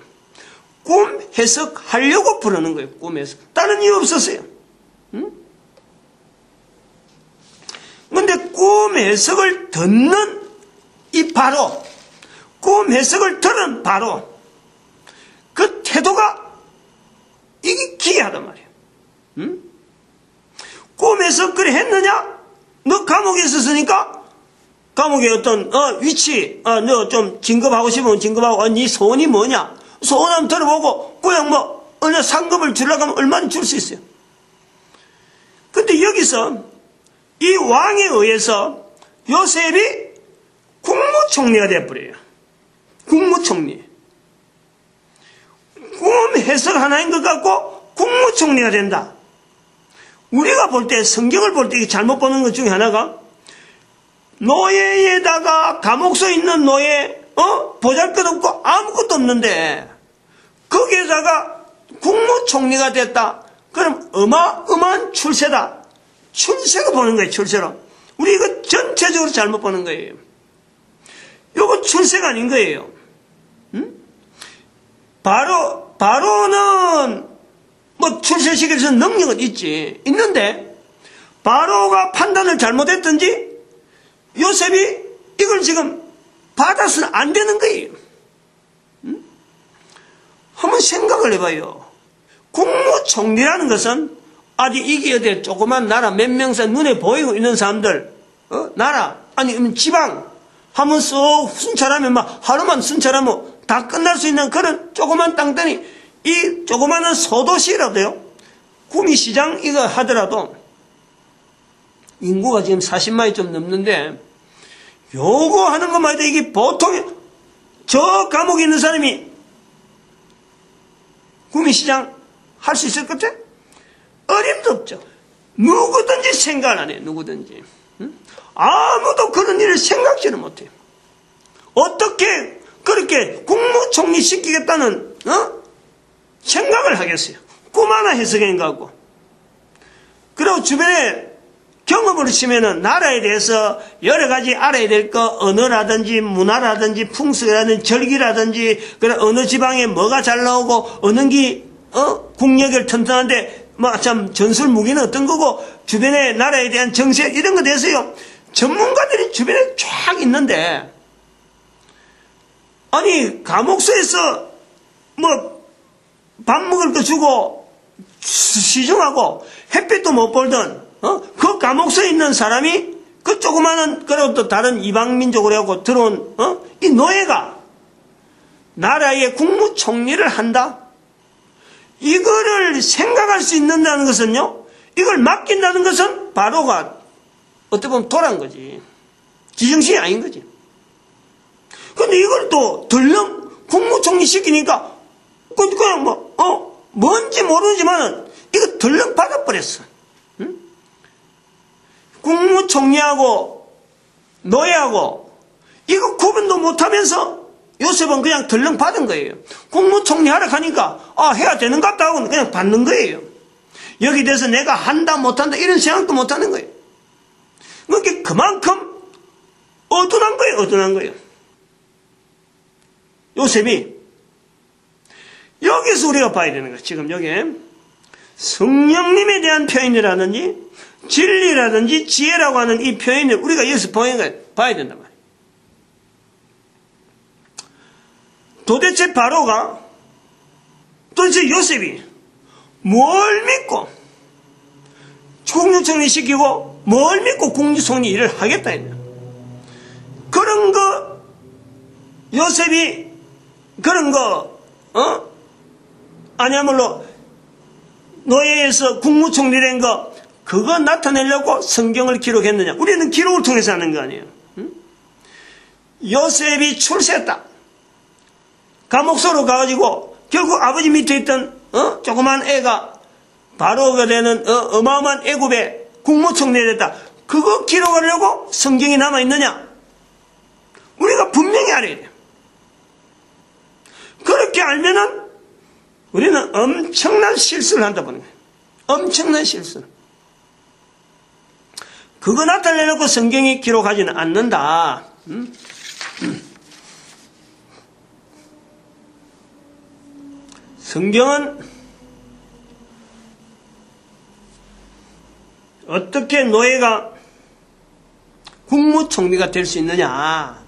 꿈 해석하려고 부르는 거예요. 꿈 해석. 다른 이유 없었어요. 그런데 꿈 해석을 듣는 꿈 해석을 들은 바로 그 태도가 이게 기이하단 말이에요. 꿈 해석 그래 했느냐? 너 감옥에 있었으니까 감옥에 어떤 위치 너 좀 진급하고 싶으면 진급하고 네 소원이 뭐냐? 소원 한번 들어보고 그냥 어느 상급을 주려고 하면 얼마나 줄 수 있어요. 근데 여기서 이 왕에 의해서 요셉이 국무총리가 되어버려요. 국무총리. 꿈 해석 하나인 것 같고 국무총리가 된다. 우리가 볼 때, 성경을 볼 때 잘못 보는 것 중에 하나가, 노예에다가 감옥소에 있는 노예, 보잘것없고 아무것도 없는데 거기에다가 국무총리가 됐다. 그럼 어마어마한 출세다. 출세가 보는 거예요. 출세로. 우리 이거 전체적으로 잘못 보는 거예요. 이거 출세가 아닌 거예요. 응? 바로는 뭐 출세시킬 수 있는 능력은 있는데 바로가 판단을 잘못했든지 요셉이 이걸 지금 받아서는 안 되는 거예요. 응? 한번 생각을 해봐요. 국무총리라는 것은 아직 이겨야 될 조그만 나라 몇 명사 눈에 보이고 있는 사람들, 나라, 아니, 지방, 한번 쏙 순찰하면 막 하루만 순찰하면 다 끝날 수 있는 그런 조그만 땅덩이, 이 조그마한 소도시라도요, 구미시장 이거 하더라도 인구가 지금 40만이 좀 넘는데 요거 하는 것만 해도 이게 보통 저 감옥에 있는 사람이 구미시장 할 수 있을 것 같아? 어림도 없죠. 누구든지 생각을 안 해요. 누구든지. 응? 아무도 그런 일을 생각지는 못해요. 어떻게 그렇게 국무총리 시키겠다는 생각을 하겠어요. 꿈 하나 해석인 거고. 그리고 주변에 경험을 치면은 나라에 대해서 여러 가지 알아야 될 거, 언어라든지 문화라든지 풍습이라든지 절기라든지, 그래 어느 지방에 뭐가 잘 나오고 어느 국력이 튼튼한데 뭐 참 전술 무기는 어떤 거고 주변에 나라에 대한 정세 이런 거 대해서요 전문가들이 주변에 쫙 있는데, 아니 감옥소에서 뭐 밥 먹을 거 주고 시중하고 햇빛도 못 벌던 그 감옥소에 있는 사람이 그 조그마한 그리고 또 다른 이방민족으로 하고 들어온 이 노예가 나라의 국무총리를 한다? 이거를 생각할 수 있는다는 것은요, 이걸 맡긴다는 것은 바로가 어떻게 보면 도란 거지. 지정신이 아닌 거지. 근데 이걸 또 덜렁 국무총리 시키니까 그냥 뭔지 모르지만은 이거 덜렁 받아버렸어. 응? 국무총리하고 노예하고 이거 구분도 못하면서 요셉은 그냥 덜렁 받은 거예요. 국무총리 하러 가니까 해야 되는 것 같다 하고 그냥 받는 거예요. 여기 대해서 내가 한다 못한다 이런 생각도 못하는 거예요. 그러니까 그만큼 어둔한 거예요. 어둔한 거예요. 요셉이 여기서 우리가 봐야 되는 거예요. 지금 여기에 성령님에 대한 표현이라든지 진리라든지 지혜라고 하는 이 표현을 우리가 여기서 봐야 된단 말이에요. 도대체 바로가, 도대체 요셉이 뭘 믿고 국무총리 시키고 뭘 믿고 국무총리 일을 하겠다 했냐. 그런 거 요셉이 그런 거 아니야말로 노예에서 국무총리 된 거 그거 나타내려고 성경을 기록했느냐. 우리는 기록을 통해서 하는 거 아니에요. 응? 요셉이 출세했다. 감옥소로 가가지고 결국 아버지 밑에 있던 조그만 애가 바로가 되는 어마어마한 애굽의 국무총리가 됐다. 그거 기록하려고 성경이 남아있느냐? 우리가 분명히 알아야 돼요. 그렇게 알면은 우리는 엄청난 실수를 한다 보는 거예요. 엄청난 실수. 그거 나타내놓고 성경이 기록하지는 않는다. 성경은 어떻게 노예가 국무총리가 될 수 있느냐.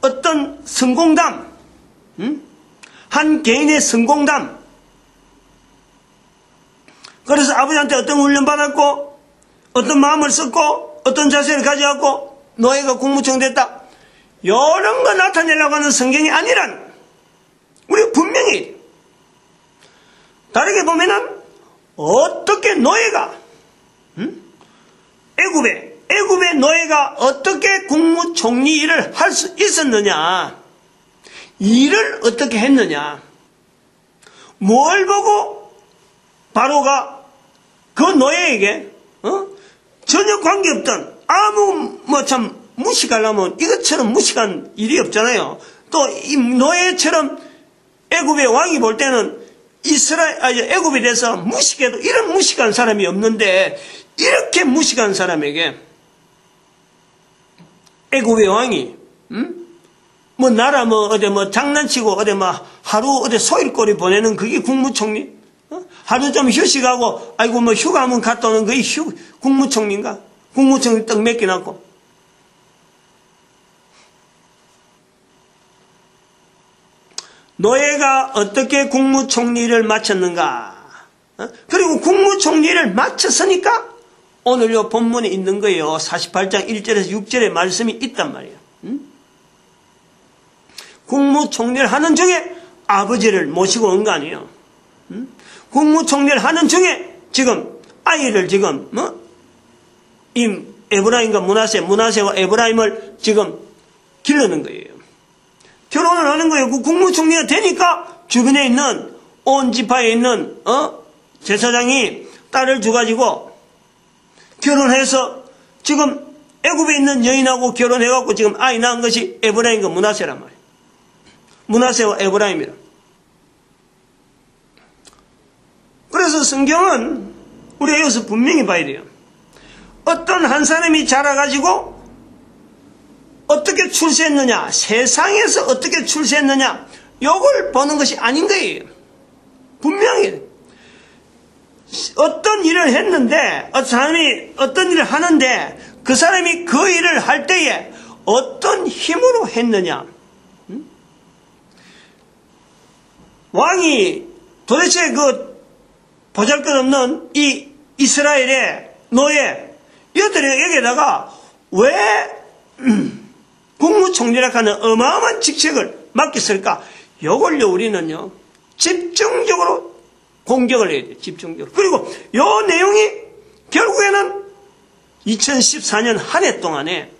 어떤 성공담, 한 개인의 성공담. 그래서 아버지한테 어떤 훈련 받았고 어떤 마음을 썼고 어떤 자세를 가져갖고 노예가 국무총리 됐다. 이런 거 나타내려고 하는 성경이 아니란 우리가 분명히 다르게 보면은 어떻게 노예가 애굽의 노예가 어떻게 국무총리 일을 할 수 있었느냐, 일을 어떻게 했느냐. 뭘 보고 바로가 그 노예에게 전혀 관계없던 아무 참 무식하려면 이것처럼 무식한 일이 없잖아요. 또 이 노예처럼 애굽의 왕이 볼 때는 애굽에 대해서 무식해도 이런 무식한 사람이 없는데 이렇게 무식한 사람에게 애굽의 왕이 뭐 나라 어디 장난치고 어디 하루 어디 소일거리 보내는 그게 국무총리? 하루 좀 휴식하고 아이고 휴가 한번 갔다 오는 그게 국무총리인가? 국무총리 떡 몇 개 낳고. 노예가 어떻게 국무총리를 마쳤는가? 그리고 국무총리를 마쳤으니까 오늘 요 본문에 있는 거예요. 48장 1절에서 6절에 말씀이 있단 말이에요. 국무총리를 하는 중에 아버지를 모시고 온 거 아니에요. 국무총리를 하는 중에 지금 아이를 지금 이 에브라임과 문하세와 에브라임을 지금 기르는 거예요. 결혼을 하는 거예요. 그 국무총리가 되니까 주변에 있는 온 지파에 있는 제사장이 딸을 줘가지고 결혼해서 지금 애굽에 있는 여인하고 결혼해갖고 지금 아이 낳은 것이 에브라임과 문하세란 말이에요. 문하세와 에브라임이라. 그래서 성경은 우리가 여기서 분명히 봐야 돼요. 어떤 한 사람이 자라가지고 어떻게 출세했느냐, 세상에서 어떻게 출세했느냐, 요걸 보는 것이 아닌 거예요. 분명히 어떤 일을 했는데, 어떤 사람이 어떤 일을 하는데 그 사람이 그 일을 할 때에 어떤 힘으로 했느냐. 왕이 도대체 그 보잘것없는 이 이스라엘의 노예 여기에다가 왜 국무총리라고 하는 어마어마한 직책을 맡겼을까? 요걸요 우리는요 집중적으로 공격을 해야 돼요. 집중적으로. 그리고 요 내용이 결국에는 2014년 한 해 동안에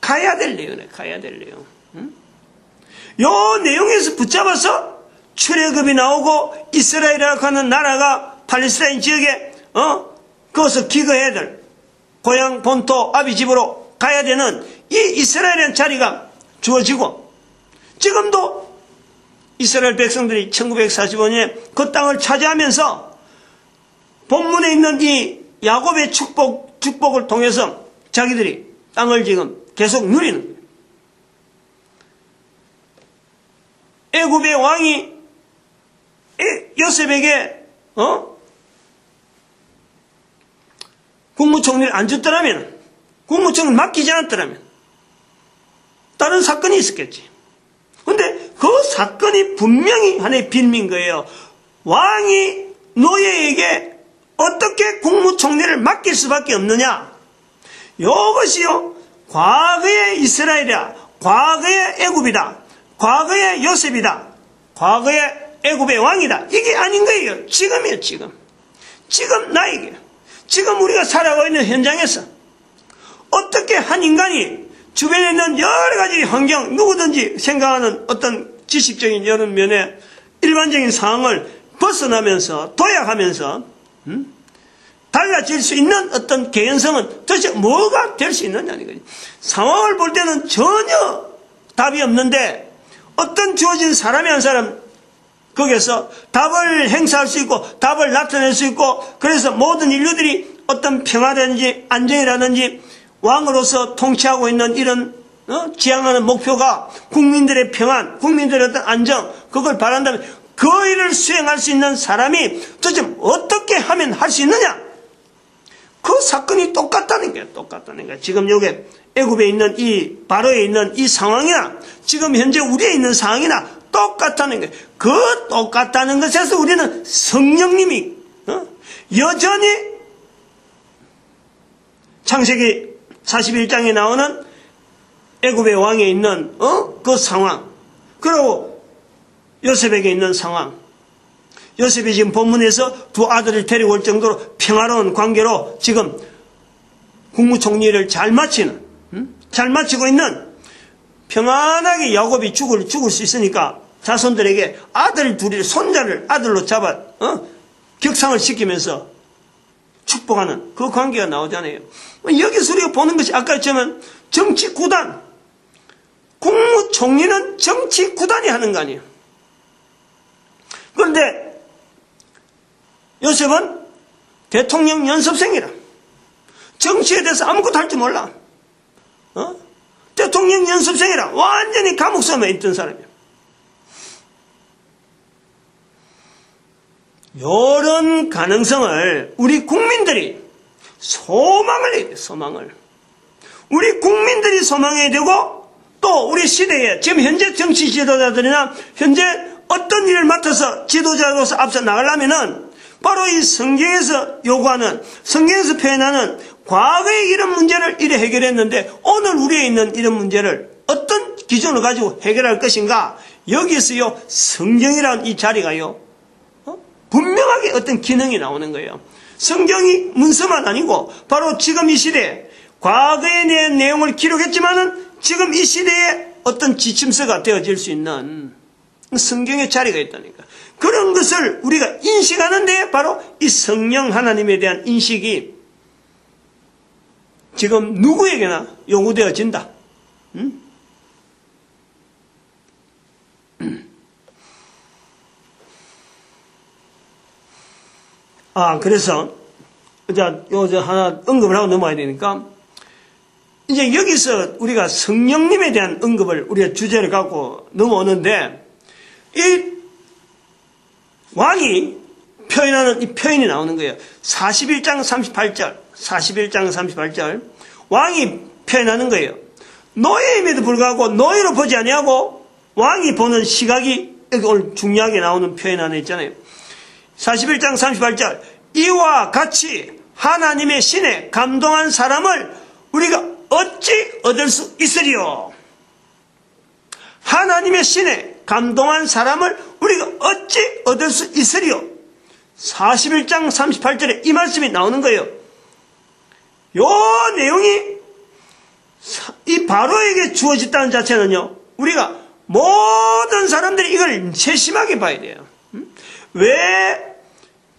가야 될 내용이네. 가야 될 내용. 요 내용에서 붙잡아서 출애굽이 나오고 이스라엘이라고 하는 나라가 팔레스타인 지역에 거기서 기거해야 될 고향 본토 아비 집으로 가야 되는 이 이스라엘의 자리가 주어지고 지금도 이스라엘 백성들이 1945년에 그 땅을 차지하면서 본문에 있는 이 야곱의 축복을 통해서 자기들이 땅을 지금 계속 누리는 거예요. 애굽의 왕이 요셉에게 국무총리를 안 줬더라면, 국무총리를 맡기지 않았더라면 다른 사건이 있었겠지. 근데 그 사건이 분명히 하나의 빌미인 거예요. 왕이 노예에게 어떻게 국무총리를 맡길 수밖에 없느냐. 이것이요 과거의 이스라엘이다, 과거의 애굽이다, 과거의 요셉이다, 과거의 애굽의 왕이다, 이게 아닌 거예요. 지금이에요. 지금 나에게, 지금 우리가 살아가고 있는 현장에서 어떻게 한 인간이 주변에 있는 여러 가지 환경, 누구든지 생각하는 어떤 지식적인 여러 면의 일반적인 상황을 벗어나면서 도약하면서 달라질 수 있는 어떤 개연성은 도대체 뭐가 될 수 있느냐는 거지. 상황을 볼 때는 전혀 답이 없는데 어떤 주어진 사람이 한 사람 거기에서 답을 행사할 수 있고 답을 나타낼 수 있고, 그래서 모든 인류들이 어떤 평화라든지 안정이라든지 왕으로서 통치하고 있는 이런 지향하는 목표가 국민들의 평안, 국민들의 어떤 안정, 그걸 바란다면 그 일을 수행할 수 있는 사람이 도대체 어떻게 하면 할 수 있느냐? 그 사건이 똑같다는 거야. 지금 여기 애굽에 있는 이 바로에 있는 이 상황이나 지금 현재 우리에 있는 상황이나 똑같다는 거예요. 그 똑같다는 것에서 우리는 성령님이 여전히 창세기 41장에 나오는 애굽의 왕에 있는 그 상황, 그리고 요셉에게 있는 상황, 요셉이 지금 본문에서 두 아들을 데리고 올 정도로 평화로운 관계로 지금 국무총리를 잘 마치고 있는, 평안하게 야곱이 죽을 수 있으니까 자손들에게 아들 둘이 손자를 아들로 잡아 격상을 시키면서 축복하는 그 관계가 나오잖아요. 여기서 우리가 보는 것이 아까 했지만 정치 구단, 국무총리는 정치 구단이 하는 거 아니에요. 그런데 요셉은 대통령 연습생이라 정치에 대해서 아무것도 할 줄 몰라. 대통령 연습생이라 완전히 감옥섬에 있던 사람이에요. 이런 가능성을 우리 국민들이 소망을 해야 돼. 소망을. 우리 국민들이 소망해야 되고 또 우리 시대에 지금 현재 정치 지도자들이나 현재 어떤 일을 맡아서 지도자로서 앞서 나가려면은 바로 이 성경에서 요구하는, 성경에서 표현하는 과거의 이런 문제를 이래 해결했는데 오늘 우리에 있는 이런 문제를 어떤 기준을 가지고 해결할 것인가? 여기서요 성경이라는 이 자리가요 분명하게 어떤 기능이 나오는 거예요. 성경이 문서만 아니고 바로 지금 이 시대에 과거에 대한 내용을 기록했지만은 지금 이 시대에 어떤 지침서가 되어질 수 있는 성경의 자리가 있다니까. 그런 것을 우리가 인식하는 데 바로 이 성령 하나님에 대한 인식이 지금 누구에게나 요구되어진다. 그래서 요 하나 언급을 하고 넘어가야 되니까 이제 여기서 우리가 성령님에 대한 언급을 우리가 주제를 갖고 넘어오는데 이 왕이 표현하는 이 표현이 나오는 거예요. 41장 38절 왕이 표현하는 거예요. 노예임에도 불구하고 노예로 보지 아니하고 왕이 보는 시각이 여기 오늘 중요하게 나오는 표현 안에 있잖아요. 41장 38절 이와 같이 하나님의 신에 감동한 사람을 우리가 어찌 얻을 수 있으리요. 하나님의 신에 감동한 사람을 우리가 어찌 얻을 수 있으리요. 41장 38절에 이 말씀이 나오는 거예요. 요 내용이 이 바로에게 주어졌다는 자체는요 우리가 모든 사람들이 이걸 세심하게 봐야 돼요. 왜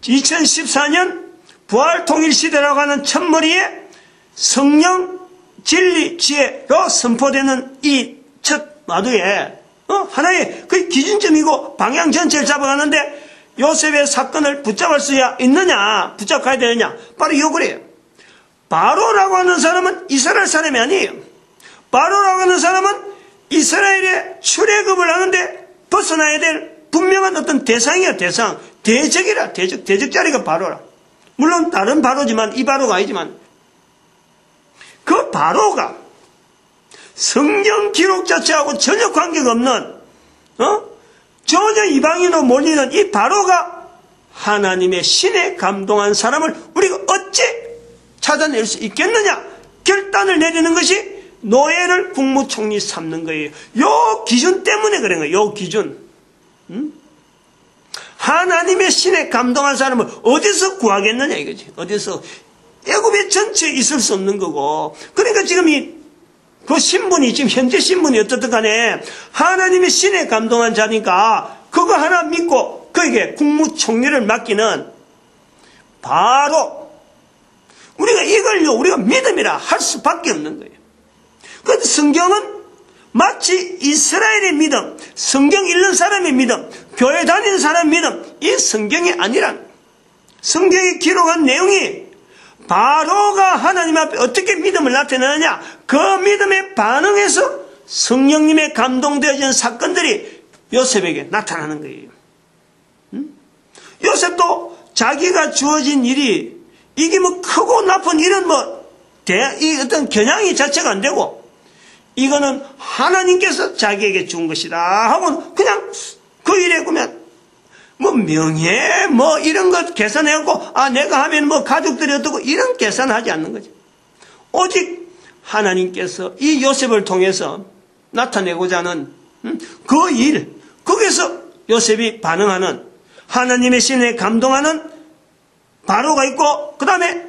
2014년 부활통일시대라고 하는 첫머리에 성령, 진리, 지혜로 선포되는 이 첫 마두에 하나의 그 기준점이고 방향 전체를 잡아가는데 요셉의 사건을 붙잡을 수 있느냐, 붙잡아야 되느냐, 바로 이거 그래요. 바로라고 하는 사람은 이스라엘 사람이 아니에요. 바로라고 하는 사람은 이스라엘의 출애굽을 하는데 벗어나야 될 분명한 어떤 대상이야. 대상, 대적이라. 대적 자리가 바로라. 물론 다른 바로지만 이 바로가 아니지만 그 바로가 성경 기록 자체하고 전혀 관계가 없는 전혀 이방인으로 몰리는 이 바로가 하나님의 신에 감동한 사람을 우리가 어찌 찾아낼 수 있겠느냐 결단을 내리는 것이 노예를 국무총리 삼는 거예요. 요 기준 때문에 그런 거예요. 요 기준. 하나님의 신에 감동한 사람을 어디서 구하겠느냐 이거지. 어디서. 애굽의 전체에 있을 수 없는 거고. 그러니까 지금 그 신분이 지금 현재 신분이 어떻든 간에 하나님의 신에 감동한 자니까 그거 하나 믿고 그에게 국무총리를 맡기는 바로 우리가 이걸요 우리가 믿음이라 할 수밖에 없는 거예요. 그런데 성경은 마치 이스라엘의 믿음, 성경 읽는 사람의 믿음, 교회 다니는 사람의 믿음, 이 성경이 아니란 성경에 기록한 내용이 바로가 하나님 앞에 어떻게 믿음을 나타내느냐 그 믿음에 반응해서 성령님의 감동되어진 사건들이 요셉에게 나타나는 거예요. 요셉도 자기가 주어진 일이 이게 뭐 크고 나쁜 일은 이 어떤 겨냥이 자체가 안 되고 이거는 하나님께서 자기에게 준 것이다 하고 그냥 그 일에 보면 명예 이런 것 계산해갖고 내가 하면 가족들이 어떻고 이런 계산하지 않는 거죠. 오직 하나님께서 이 요셉을 통해서 나타내고자 하는 그 일 거기서 요셉이 반응하는 하나님의 신에 감동하는 바로가 있고 그 다음에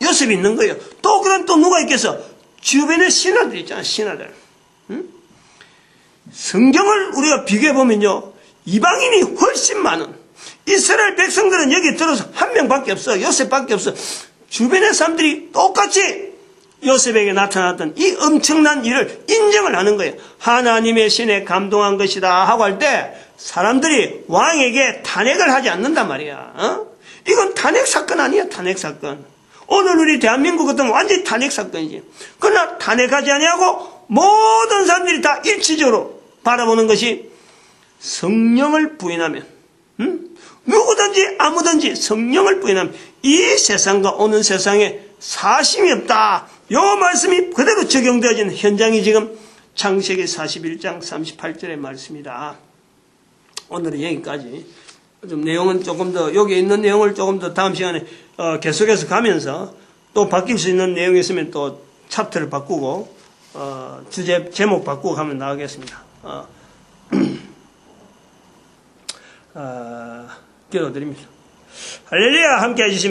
요셉이 있는 거예요. 또 그럼 또 누가 있겠어? 주변에 신하들 있잖아. 신하들. 성경을 우리가 비교해보면요 이방인이 훨씬 많은, 이스라엘 백성들은 여기 들어서 한 명밖에 없어. 요셉밖에 없어. 주변의 사람들이 똑같이 요셉에게 나타났던 이 엄청난 일을 인정을 하는 거예요. 하나님의 신에 감동한 것이다 하고 할 때 사람들이 왕에게 탄핵을 하지 않는단 말이야. 이건 탄핵 사건 아니야, 탄핵 사건. 오늘 우리 대한민국 같으면 완전히 탄핵 사건이지. 그러나 탄핵하지 아니하고 모든 사람들이 다 일치적으로 바라보는 것이 성령을 부인하면, 누구든지 아무든지 성령을 부인하면 이 세상과 오는 세상에 사심이 없다. 요 말씀이 그대로 적용되어지는 현장이 지금 창세기 41장 38절의 말씀이다. 오늘은 여기까지. 좀 내용은 조금 더, 여기 있는 내용을 조금 더 다음 시간에 계속해서 가면서 또 바뀔 수 있는 내용이 있으면 또 챕터를 바꾸고 주제 제목 바꾸고 하면 나가겠습니다. 기도드립니다. 할렐루야. 함께 해주시면